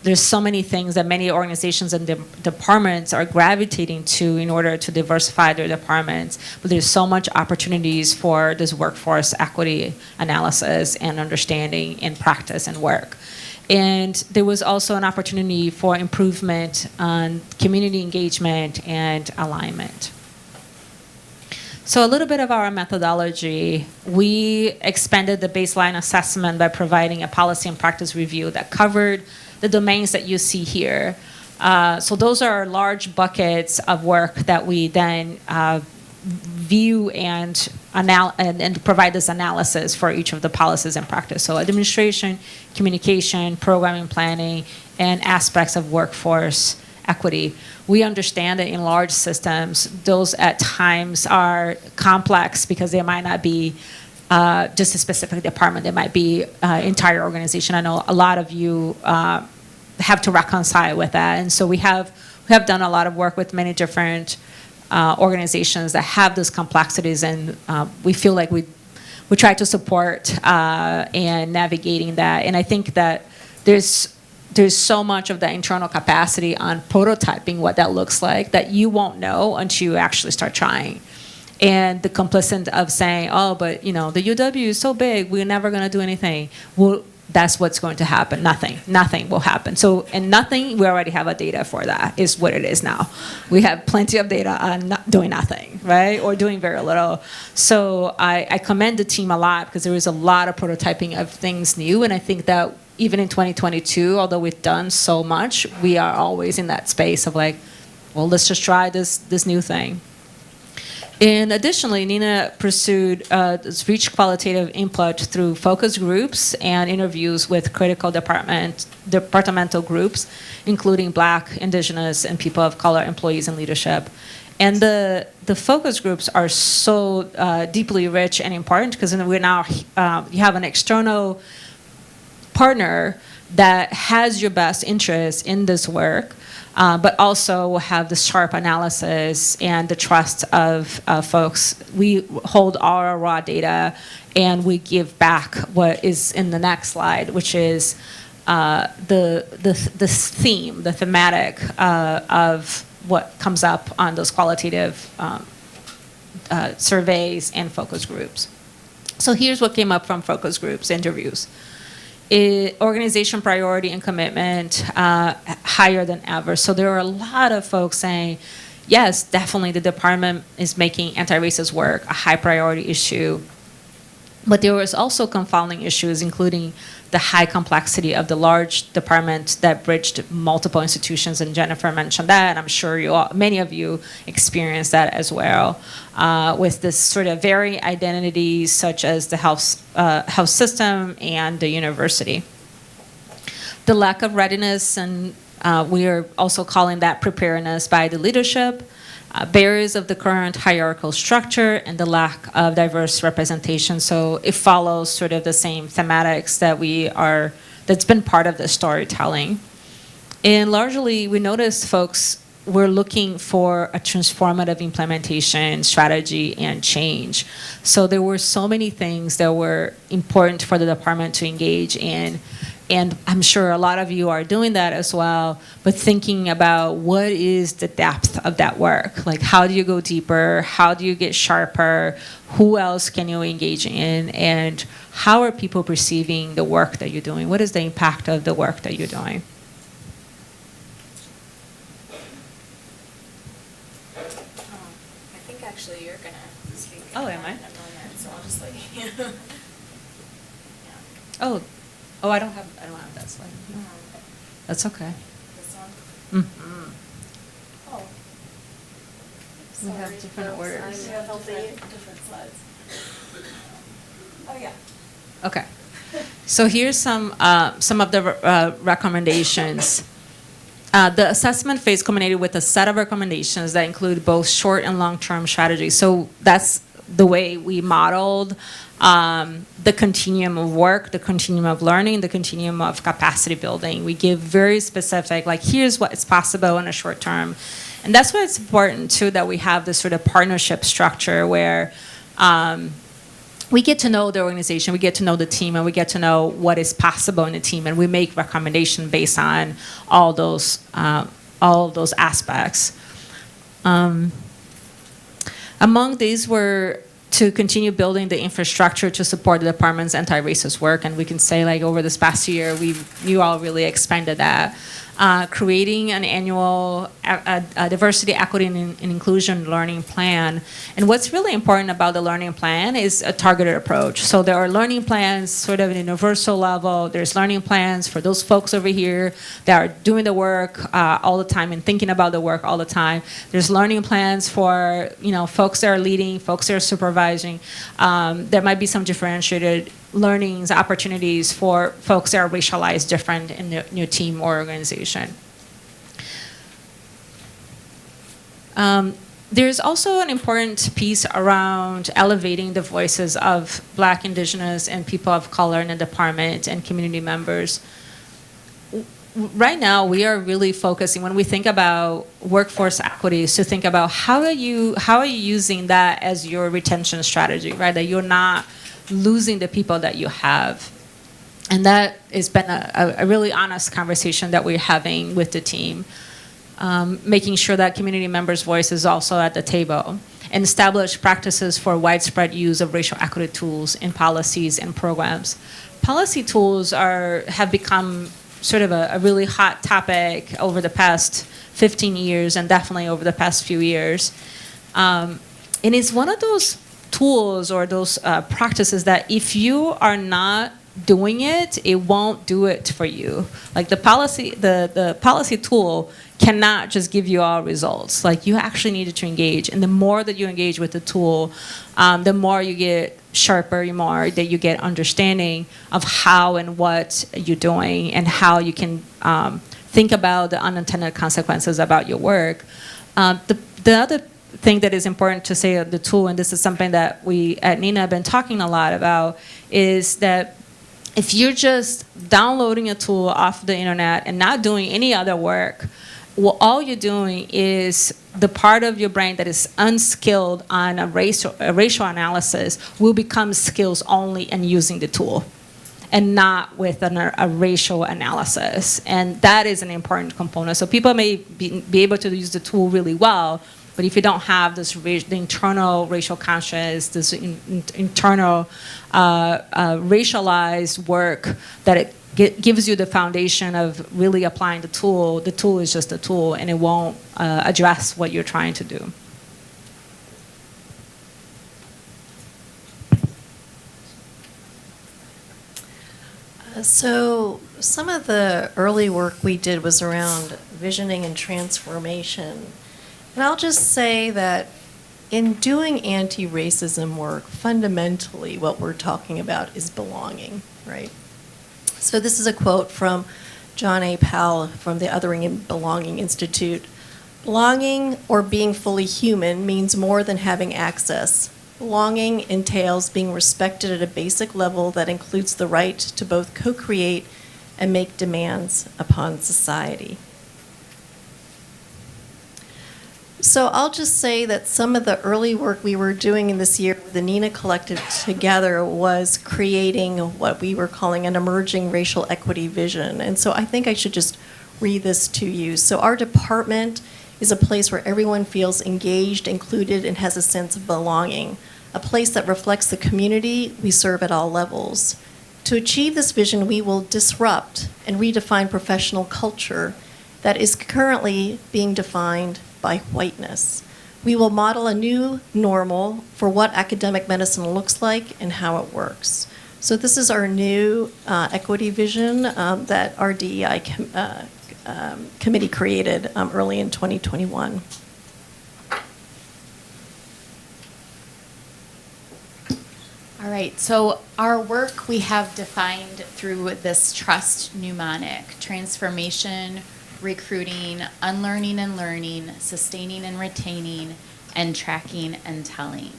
there's so many things that many organizations and departments are gravitating to in order to diversify their departments, but there's so much opportunities for this workforce equity analysis and understanding in practice and work. And there was also an opportunity for improvement on community engagement and alignment. So a little bit of our methodology. We expanded the baseline assessment by providing a policy and practice review that covered the domains that you see here. So those are large buckets of work that we then view and provide this analysis for each of the policies and practice. So administration, communication, programming, planning, and aspects of workforce equity. We understand that in large systems, those at times are complex because they might not be just a specific department. They might be entire organization. I know a lot of you have to reconcile with that. And so we have done a lot of work with many different organizations that have those complexities, and we feel like we try to support in navigating that. And I think that there's so much of the internal capacity on prototyping what that looks like that you won't know until you actually start trying. And the complicit of saying, oh, but the UW is so big, we're never going to do anything. Well, that's what's going to happen. Nothing will happen. So, and nothing, we already have a data for that, is what it is now. We have plenty of data on not doing nothing, right? Or doing very little. So I commend the team a lot, because there is a lot of prototyping of things new. And I think that even in 2022, although we've done so much, we are always in that space of like, well, let's just try this new thing. And additionally, Nina pursued this rich qualitative input through focus groups and interviews with critical departmental groups, including Black, Indigenous, and people of color employees and leadership. And the focus groups are so deeply rich and important because we're now, you have an external partner that has your best interest in this work, but also will have the sharp analysis and the trust of folks. We hold all our raw data and we give back what is in the next slide, which is the theme, the thematic of what comes up on those qualitative surveys and focus groups. So here's what came up from focus groups interviews. Organization priority and commitment higher than ever. So there are a lot of folks saying, yes, definitely the department is making anti-racist work a high priority issue. But there was also confounding issues, including the high complexity of the large department that bridged multiple institutions, and Jennifer mentioned that, and I'm sure many of you experienced that as well, with this sort of varying identities such as the health system and the university. The lack of readiness, and we are also calling that preparedness by the leadership, barriers of the current hierarchical structure, and the lack of diverse representation. So it follows sort of the same thematics that's been part of the storytelling. And largely, we noticed folks were looking for a transformative implementation strategy and change. So there were so many things that were important for the department to engage in. And I'm sure a lot of you are doing that as well, but thinking about what is the depth of that work? Like, how do you go deeper? How do you get sharper? Who else can you engage in? And how are people perceiving the work that you're doing? What is the impact of the work that you're doing? I think actually you're going to speak. Oh, am I? In a moment, so I'll just let you. Oh, I don't have that slide. That's okay. This one? Mm-hmm. Oh. We have different orders. Different slides. Oh, yeah. Okay. So here's some of the recommendations. The assessment phase culminated with a set of recommendations that include both short and long-term strategies. So that's the way we modeled the continuum of work, the continuum of learning, the continuum of capacity building. We give very specific, like, here's what is possible in a short term. And that's why it's important, too, that we have this sort of partnership structure where we get to know the organization, we get to know the team, and we get to know what is possible in the team, and we make recommendations based on all those aspects. Among these were to continue building the infrastructure to support the department's anti-racist work, and we can say, like, over this past year, you all really expanded that. Creating an annual diversity, equity, and inclusion learning plan. And what's really important about the learning plan is a targeted approach. So there are learning plans sort of at a universal level. There's learning plans for those folks over here that are doing the work all the time and thinking about the work all the time. There's learning plans for, folks that are leading, folks that are supervising. There might be some differentiated learnings, opportunities for folks that are racialized different in your team or organization. There's also an important piece around elevating the voices of Black, Indigenous, and people of color in the department and community members. Right now, we are really focusing, when we think about workforce equities, to think about how are you using that as your retention strategy, right? That you're not losing the people that you have. And that has been a really honest conversation that we're having with the team, making sure that community members' voice is also at the table, and establish practices for widespread use of racial equity tools in policies and programs. Policy tools have become sort of a really hot topic over the past 15 years and definitely over the past few years. And it's one of those tools or those practices that if you are not doing it, it won't do it for you. Like the policy tool cannot just give you all results. Like you actually needed to engage, and the more that you engage with the tool, the more you get sharper, the more that you get understanding of how and what you're doing, and how you can think about the unintended consequences about your work. The other thing that is important to say of the tool, and this is something that we at NINA have been talking a lot about, is that if you're just downloading a tool off the internet and not doing any other work, well, all you're doing is the part of your brain that is unskilled on a racial analysis will become skills only in using the tool, and not with a racial analysis. And that is an important component. So people may be able to use the tool really well, but if you don't have this the internal racial conscious, this internal racialized work that it gives you the foundation of really applying the tool is just a tool, and it won't address what you're trying to do. So some of the early work we did was around visioning and transformation. And I'll just say that in doing anti-racism work, fundamentally what we're talking about is belonging, right? So this is a quote from John A. Powell from the Othering and Belonging Institute. Belonging, or being fully human, means more than having access. Belonging entails being respected at a basic level that includes the right to both co-create and make demands upon society. So I'll just say that some of the early work we were doing in this year with the NINA Collective together was creating what we were calling an emerging racial equity vision. And so I think I should just read this to you. So our department is a place where everyone feels engaged, included, and has a sense of belonging, a place that reflects the community we serve at all levels. To achieve this vision, we will disrupt and redefine professional culture that is currently being defined by whiteness. We will model a new normal for what academic medicine looks like and how it works. So this is our new equity vision that our DEI committee created early in 2021. All right, so our work we have defined through this trust mnemonic: transformation, recruiting, unlearning and learning, sustaining and retaining, and tracking and telling.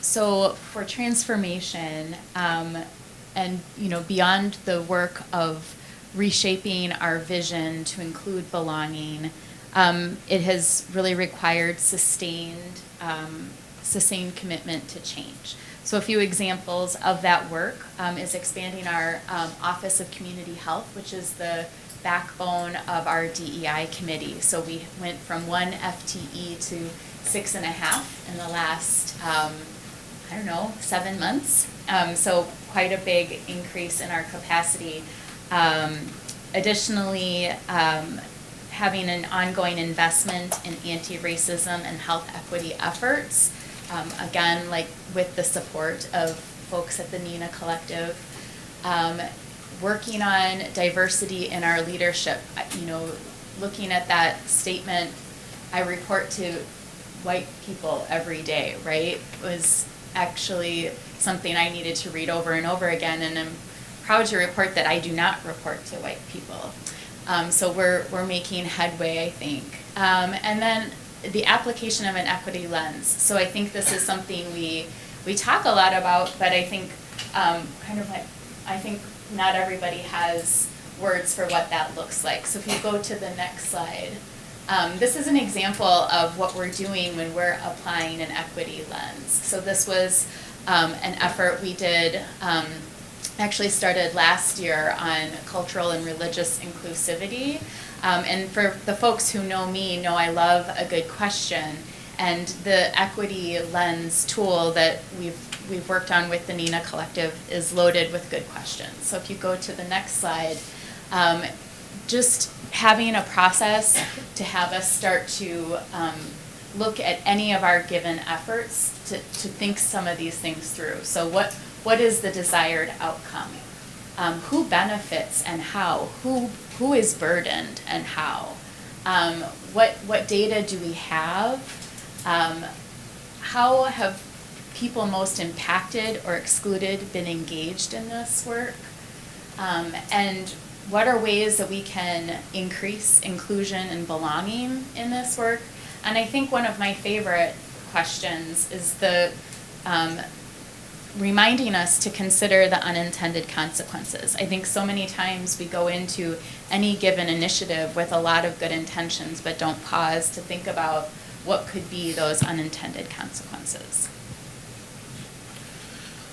So for transformation, and beyond the work of reshaping our vision to include belonging, it has really required sustained commitment to change. So a few examples of that work is expanding our Office of Community Health, which is the backbone of our DEI committee. So we went from 1 FTE to 6.5 in the last, 7 months. So quite a big increase in our capacity. Additionally, having an ongoing investment in anti-racism and health equity efforts, again, like with the support of folks at the NINA Collective. Working on diversity in our leadership, looking at that statement, I report to white people every day, right? Was actually something I needed to read over and over again, and I'm proud to report that I do not report to white people. So we're making headway, I think. And then the application of an equity lens. So I think this is something we talk a lot about, but I think I think not everybody has words for what that looks like. So if you go to the next slide, this is an example of what we're doing when we're applying an equity lens. So this was an effort we did, actually started last year on cultural and religious inclusivity. And for the folks who know me, know I love a good question. And the equity lens tool that we've worked on with the NINA Collective is loaded with good questions. So if you go to the next slide, just having a process to have us start to look at any of our given efforts to think some of these things through. So what what is the desired outcome? Who benefits and how? Who is burdened and how? What data do we have? How have people most impacted or excluded been engaged in this work? And what are ways that we can increase inclusion and belonging in this work? And I think one of my favorite questions is the reminding us to consider the unintended consequences. I think so many times we go into any given initiative with a lot of good intentions, but don't pause to think about what could be those unintended consequences.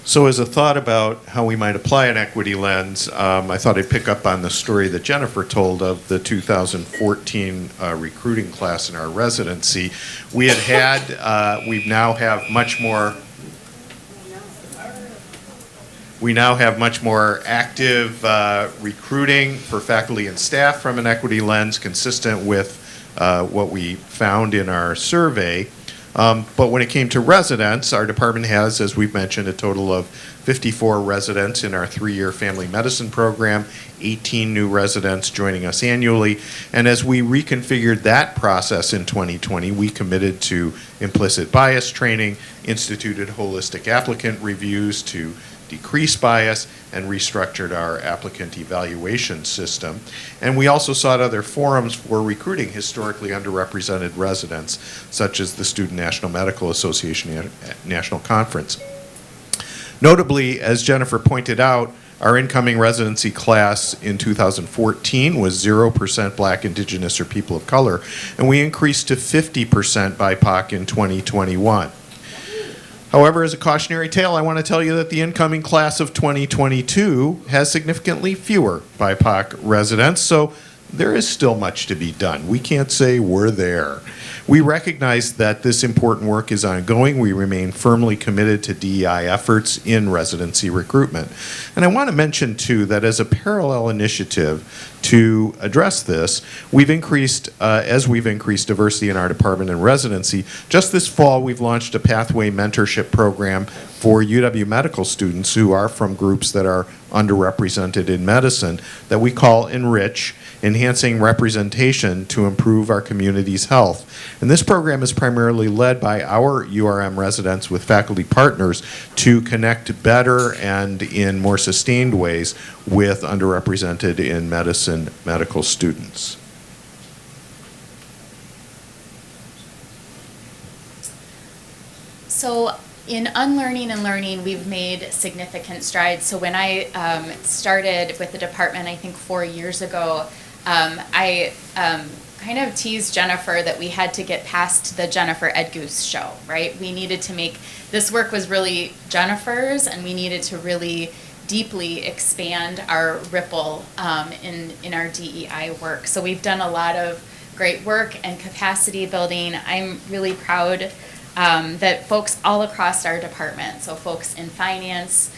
So as a thought about how we might apply an equity lens, I thought I'd pick up on the story that Jennifer told of the 2014 recruiting class in our residency. We we now have much more active recruiting for faculty and staff from an equity lens, consistent with what we found in our survey. But when it came to residents, our department has, as we've mentioned, a total of 54 residents in our 3-year family medicine program, 18 new residents joining us annually. And as we reconfigured that process in 2020, we committed to implicit bias training, instituted holistic applicant reviews to decrease bias, and restructured our applicant evaluation system. And we also sought other forums for recruiting historically underrepresented residents, such as the Student National Medical Association National Conference. Notably, as Jennifer pointed out, our incoming residency class in 2014 was 0% Black, Indigenous, or people of color, and we increased to 50% BIPOC in 2021. However, as a cautionary tale, I want to tell you that the incoming class of 2022 has significantly fewer BIPOC residents, so there is still much to be done. We can't say we're there. We recognize that this important work is ongoing. We remain firmly committed to DEI efforts in residency recruitment. And I want to mention, too, that as a parallel initiative to address this, we've increased, as we've increased diversity in our department and residency, just this fall we've launched a pathway mentorship program for UW medical students who are from groups that are underrepresented in medicine that we call Enrich, Enhancing Representation to Improve Our Community's Health. And this program is primarily led by our URM residents with faculty partners to connect better and in more sustained ways with underrepresented in medicine medical students. So in unlearning and learning, we've made significant strides. So when I started with the department, I think 4 years ago, I kind of teased Jennifer that we had to get past the Jennifer Edgoose show, right? We needed to make, this work was really Jennifer's, and we needed to really deeply expand our ripple in our DEI work. So we've done a lot of great work and capacity building. I'm really proud that folks all across our department, so folks in finance,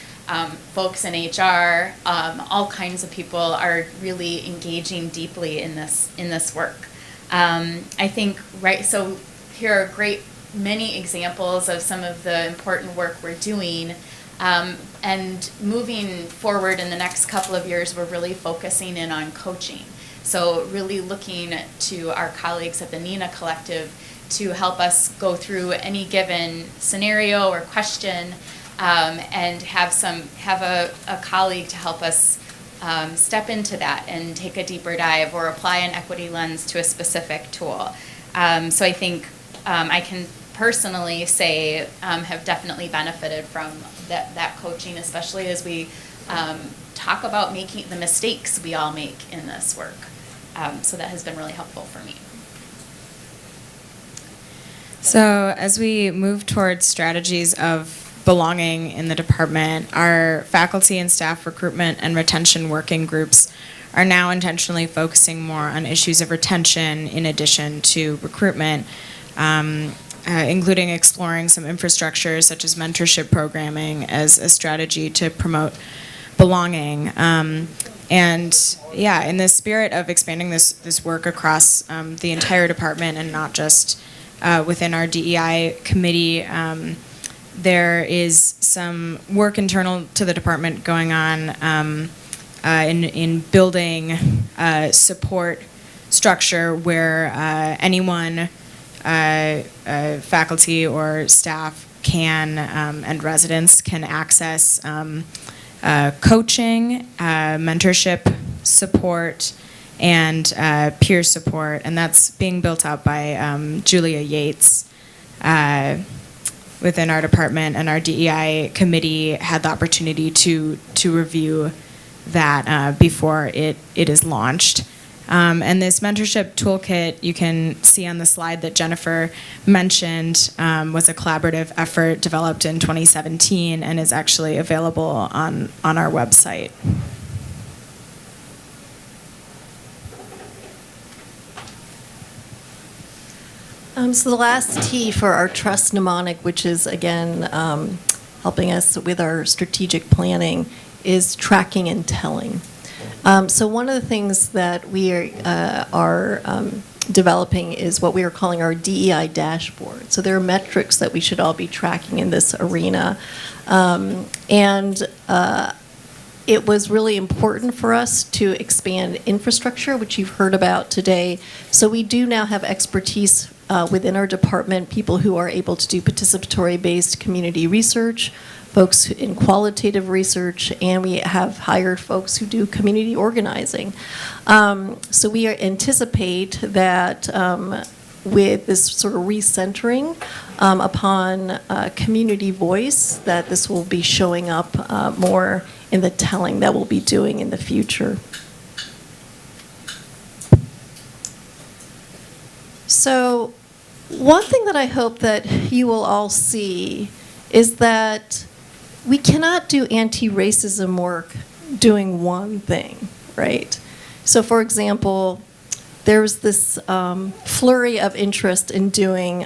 folks in HR, all kinds of people are really engaging deeply in this work. I think, right, so here are many examples of some of the important work we're doing. And moving forward in the next couple of years, we're really focusing in on coaching. So really looking to our colleagues at the NINA Collective to help us go through any given scenario or question, and have a colleague to help us step into that and take a deeper dive or apply an equity lens to a specific tool. So I think I can personally say have definitely benefited from that coaching, especially as we talk about making the mistakes we all make in this work. So that has been really helpful for me. So as we move towards strategies of belonging in the department, our faculty and staff recruitment and retention working groups are now intentionally focusing more on issues of retention in addition to recruitment, including exploring some infrastructure such as mentorship programming as a strategy to promote belonging. And yeah, in the spirit of expanding this work across the entire department and not just within our DEI committee, there is some work internal to the department going on in building support structure where anyone, faculty or staff can, and residents can access coaching, mentorship support, and peer support. And that's being built out by Julia Yates within our department, and our DEI committee had the opportunity to review that before it is launched. And this mentorship toolkit, you can see on the slide that Jennifer mentioned, was a collaborative effort developed in 2017 and is actually available on our website. So the last T for our trust mnemonic, which is, again, helping us with our strategic planning, is tracking and telling. So one of the things that we are developing is what we are calling our DEI dashboard. So there are metrics that we should all be tracking in this arena. It was really important for us to expand infrastructure, which you've heard about today. So we do now have expertise within our department, people who are able to do participatory-based community research, folks in qualitative research, and we have hired folks who do community organizing. So we anticipate that with this sort of recentering upon community voice, that this will be showing up more in the telling that we'll be doing in the future. So one thing that I hope that you will all see is that we cannot do anti-racism work doing one thing, right? So for example, there's this flurry of interest in doing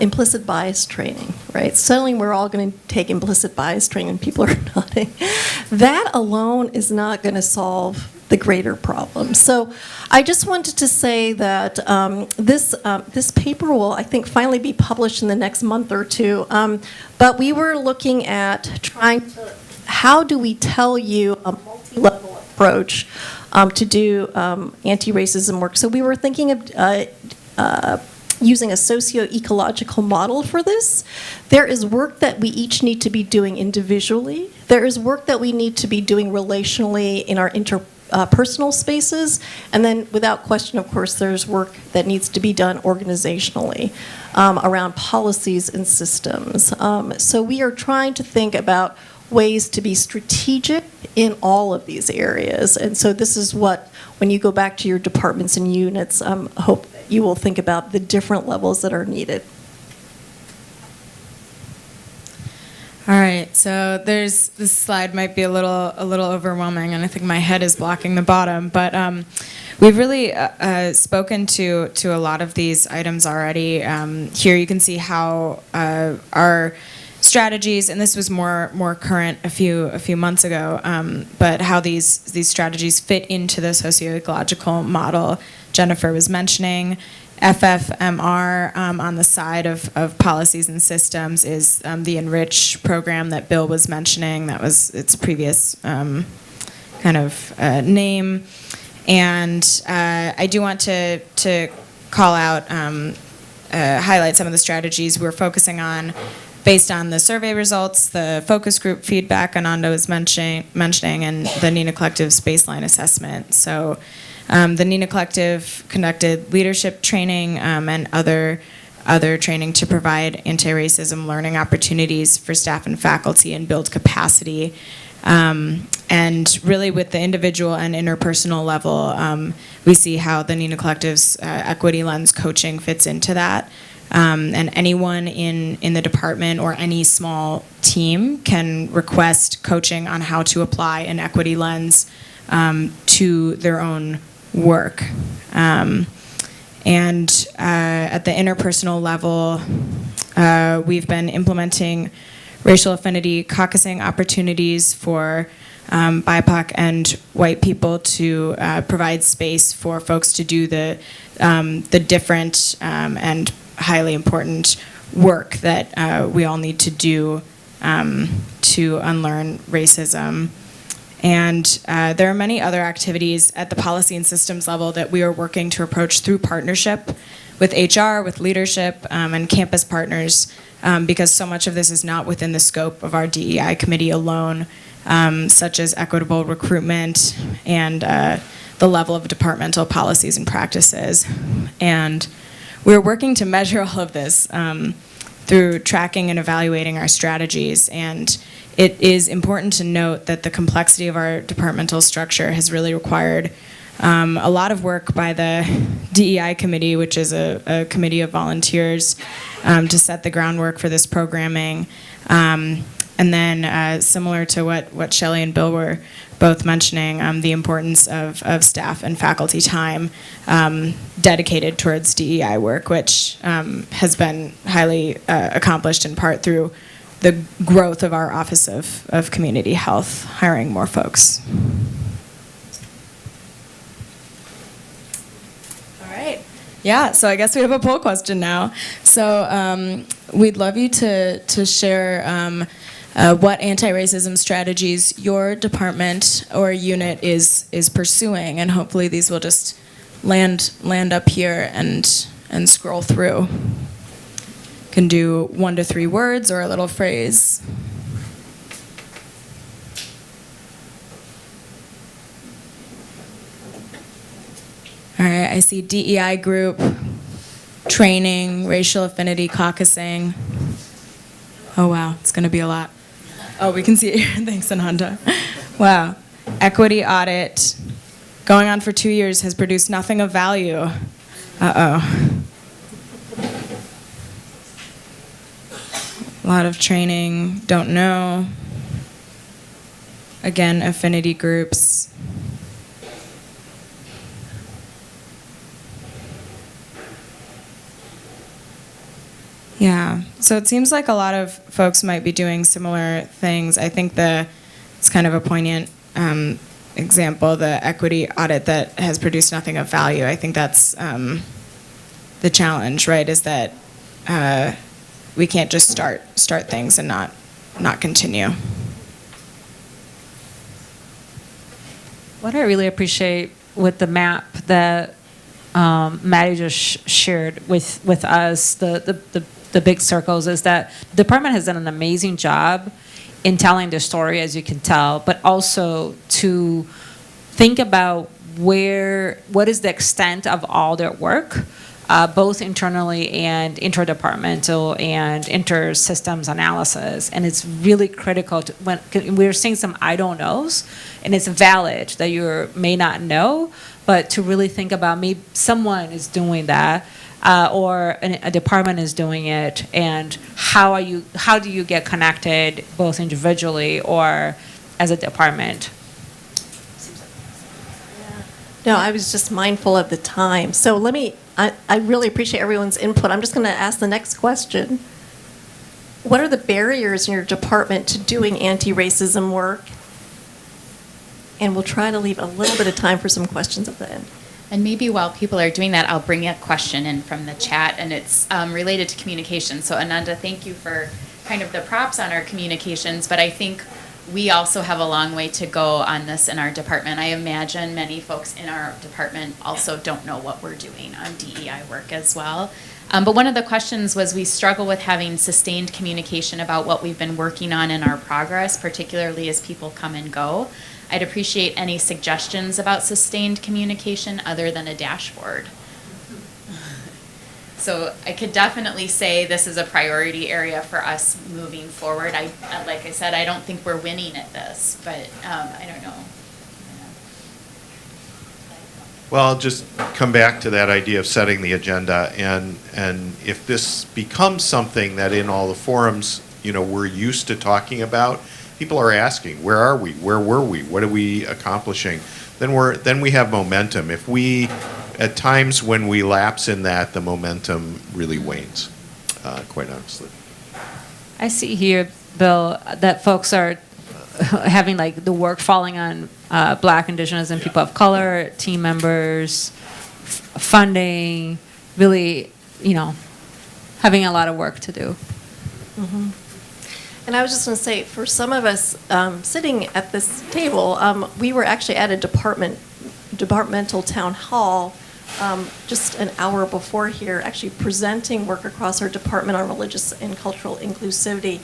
implicit bias training, right? Suddenly we're all going to take implicit bias training and people are nodding. That alone is not going to solve the greater problem. So I just wanted to say that this paper will, I think, finally be published in the next month or two. But we were looking at how do we tell you a multi-level approach to do anti-racism work. So we were thinking of using a socio-ecological model for this. There is work that we each need to be doing individually. There is work that we need to be doing relationally in our interpersonal spaces. And then without question, of course, there's work that needs to be done organizationally around policies and systems. So we are trying to think about ways to be strategic in all of these areas. And so this is what, when you go back to your departments and units, hope that you will think about the different levels that are needed. All right, so this slide might be a little overwhelming, and I think my head is blocking the bottom. But we've really spoken to a lot of these items already. Here you can see how our strategies, and this was more current a few months ago, but how these strategies fit into the socio-ecological model Jennifer was mentioning. FFMR on the side of policies and systems is the Enrich program that Bill was mentioning. That was its previous kind of name. And I do want to call out, highlight some of the strategies we're focusing on based on the survey results, the focus group feedback Ananda was mentioning, and the Nina Collective's baseline assessment. So the Nina Collective conducted leadership training and other training to provide anti-racism learning opportunities for staff and faculty and build capacity. And really with the individual and interpersonal level, we see how the Nina Collective's equity lens coaching fits into that. And anyone in the department or any small team can request coaching on how to apply an equity lens to their own work. And at the interpersonal level, we've been implementing racial affinity caucusing opportunities for BIPOC and white people to provide space for folks to do the different and highly important work that we all need to do to unlearn racism. And there are many other activities at the policy and systems level that we are working to approach through partnership with HR, with leadership, and campus partners, because so much of this is not within the scope of our DEI committee alone, such as equitable recruitment and the level of departmental policies and practices. And we're working to measure all of this through tracking and evaluating our strategies. And it is important to note that the complexity of our departmental structure has really required a lot of work by the DEI committee, which is a committee of volunteers, to set the groundwork for this programming. And then similar to what Shelley and Bill were both mentioning, the importance of staff and faculty time dedicated towards DEI work, which has been highly accomplished in part through the growth of our Office of Community Health, hiring more folks. All right. Yeah, so I guess we have a poll question now. So we'd love you to share what anti-racism strategies your department or unit is pursuing, and hopefully these will just land up here and scroll through. Can do 1 to 3 words or a little phrase. All right, I see DEI group, training, racial affinity caucusing. Oh wow, it's gonna be a lot. Oh, we can see it here. Thanks, Ananda. Wow. Equity audit, going on for 2 years, has produced nothing of value. Uh-oh. A lot of training, don't know. Again, affinity groups. Yeah, so it seems like a lot of folks might be doing similar things. I think it's kind of a poignant example, the equity audit that has produced nothing of value. I think that's the challenge, right, is that we can't just start things and not continue. What I really appreciate with the map that Maddie just shared with us, the big circles, is that the department has done an amazing job in telling the story, as you can tell, but also to think about what is the extent of all their work, both internally and interdepartmental and inter-systems analysis. And it's really critical when we're seeing some I don't knows, and it's valid that you may not know, but to really think about maybe someone is doing that, or a department is doing it, and how do you get connected both individually or as a department? No, I was just mindful of the time. So I really appreciate everyone's input. I'm just going to ask the next question. What are the barriers in your department to doing anti-racism work? And we'll try to leave a little bit of time for some questions at the end. And maybe while people are doing that, I'll bring a question in from the chat, and it's related to communication. So Ananda, thank you for kind of the props on our communications, but I think we also have a long way to go on this in our department. I imagine many folks in our department also don't know what we're doing on DEI work as well. But one of the questions was, we struggle with having sustained communication about what we've been working on in our progress, particularly as people come and go. I'd appreciate any suggestions about sustained communication other than a dashboard. So I could definitely say this is a priority area for us moving forward. Like I said, I don't think we're winning at this, but I don't know. Well, I'll just come back to that idea of setting the agenda, and if this becomes something that in all the forums, we're used to talking about, people are asking, where are we? Where were we? What are we accomplishing? Then we have momentum. If we, at times when we lapse in that, the momentum really wanes, quite honestly. I see here, Bill, that folks are having like the work falling on Black, Indigenous, and people of color, team members, funding, really, how having a lot of work to do. And I was just going to say, for some of us sitting at this table, we were actually at a departmental town hall just an hour before here, actually presenting work across our department on religious and cultural inclusivity.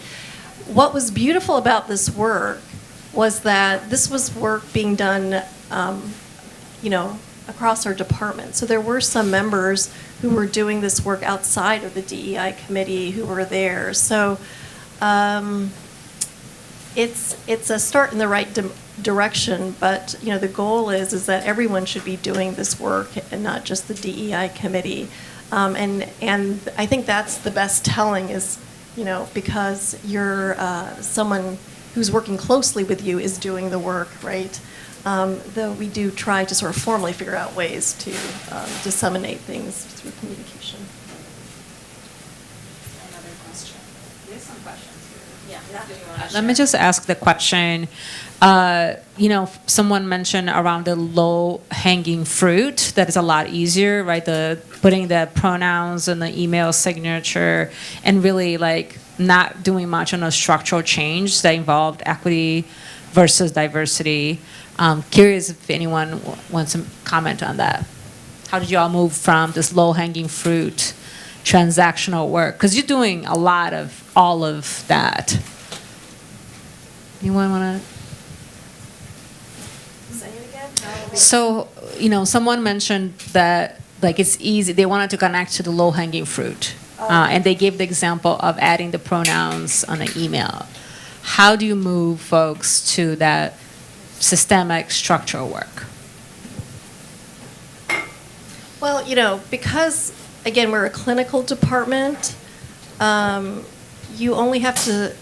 What was beautiful about this work was that this was work being done, across our department. So there were some members who were doing this work outside of the DEI committee who were there. So it's a start in the right direction, but the goal is that everyone should be doing this work and not just the DEI committee. And I think that's the best telling is, because you're someone who's working closely with you is doing the work, right? Though we do try to sort of formally figure out ways to disseminate things through communication. Another question. There's some questions here. Yeah. Let me just ask the question. Someone mentioned around the low-hanging fruit that is a lot easier, right? Putting the pronouns and the email signature, and really not doing much on a structural change that involved equity versus diversity. Curious if anyone wants to comment on that. How did you all move from this low-hanging fruit transactional work? Because you're doing a lot of all of that. Anyone want to? Say it again? So, someone mentioned that it's easy. They wanted to connect to the low-hanging fruit, and they gave the example of adding the pronouns on an email. How do you move folks to that systemic structural work? Well, because again we're a clinical department, you only have to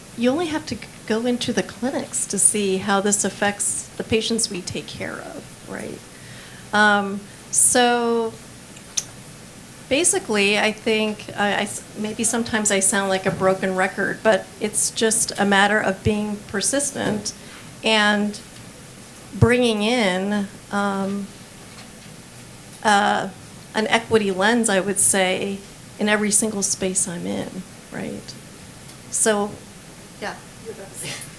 go into the clinics to see how this affects the patients we take care of, right? So basically, I think maybe sometimes I sound like a broken record, but it's just a matter of being persistent and bringing in an equity lens, I would say, in every single space I'm in, right? So, yeah.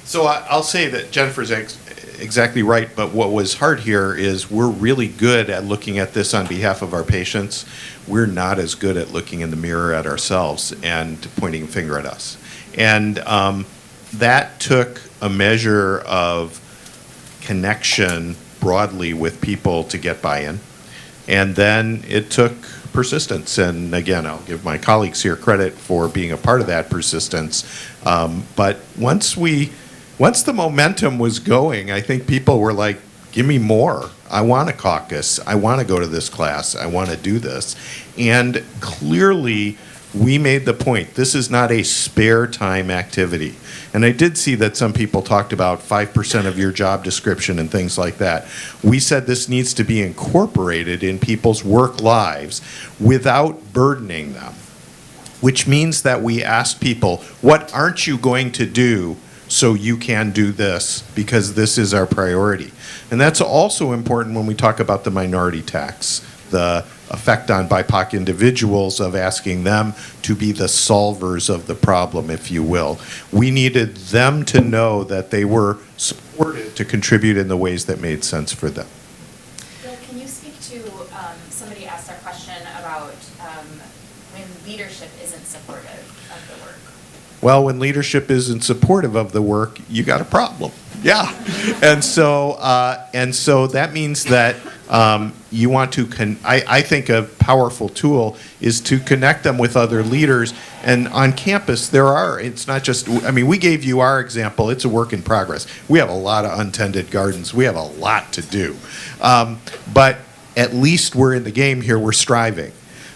So I'll say that Jennifer's exactly right, but what was hard here is we're really good at looking at this on behalf of our patients. We're not as good at looking in the mirror at ourselves and pointing a finger at us. And that took a measure of connection broadly with people to get buy-in. And then it took persistence. And again, I'll give my colleagues here credit for being a part of that persistence. But once the momentum was going, I think people were like, give me more. I want a caucus. I want to go to this class. I want to do this. And clearly, we made the point, this is not a spare time activity. And I did see that some people talked about 5% of your job description and things like that. We said this needs to be incorporated in people's work lives without burdening them, which means that we ask people, what aren't you going to do so you can do this, because this is our priority. And that's also important when we talk about the minority tax, the effect on BIPOC individuals of asking them to be the solvers of the problem, if you will. We needed them to know that they were supported to contribute in the ways that made sense for them. Bill, can you speak to, somebody asked a question about when leadership isn't supportive of the work? Well, when leadership isn't supportive of the work, you got a problem. Yeah. And so that means that you want to, I think a powerful tool is to connect them with other leaders. And on campus, it's not just, we gave you our example. It's a work in progress. We have a lot of untended gardens. We have a lot to do. But at least we're in the game here. We're striving.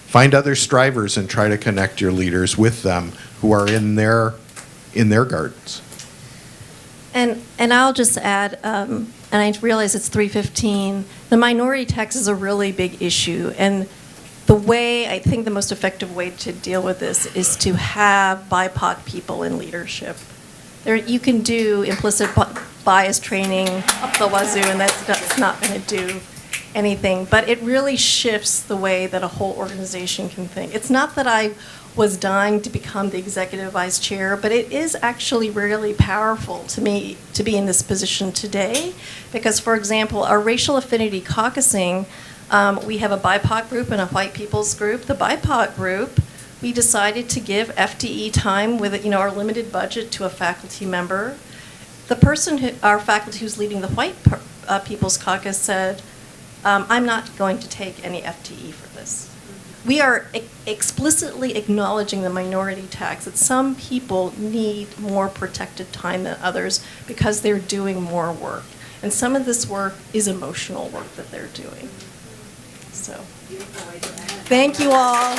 Find other strivers and try to connect your leaders with them who are in their gardens. And I'll just add, and I realize it's 3:15, the minority tax is a really big issue. And I think the most effective way to deal with this is to have BIPOC people in leadership. You can do implicit bias training up the wazoo, and that's not going to do anything, but it really shifts the way that a whole organization can think. It's not that I was dying to become the executive vice chair, but it is actually really powerful to me to be in this position today because, for example, our racial affinity caucusing, we have a BIPOC group and a white people's group. The BIPOC group, we decided to give FTE time with our limited budget to a faculty member. The person, our faculty who's leading the white people's caucus said, I'm not going to take any FTE for this. We are explicitly acknowledging the minority tax, that some people need more protected time than others because they're doing more work. And some of this work is emotional work that they're doing. So, thank you all.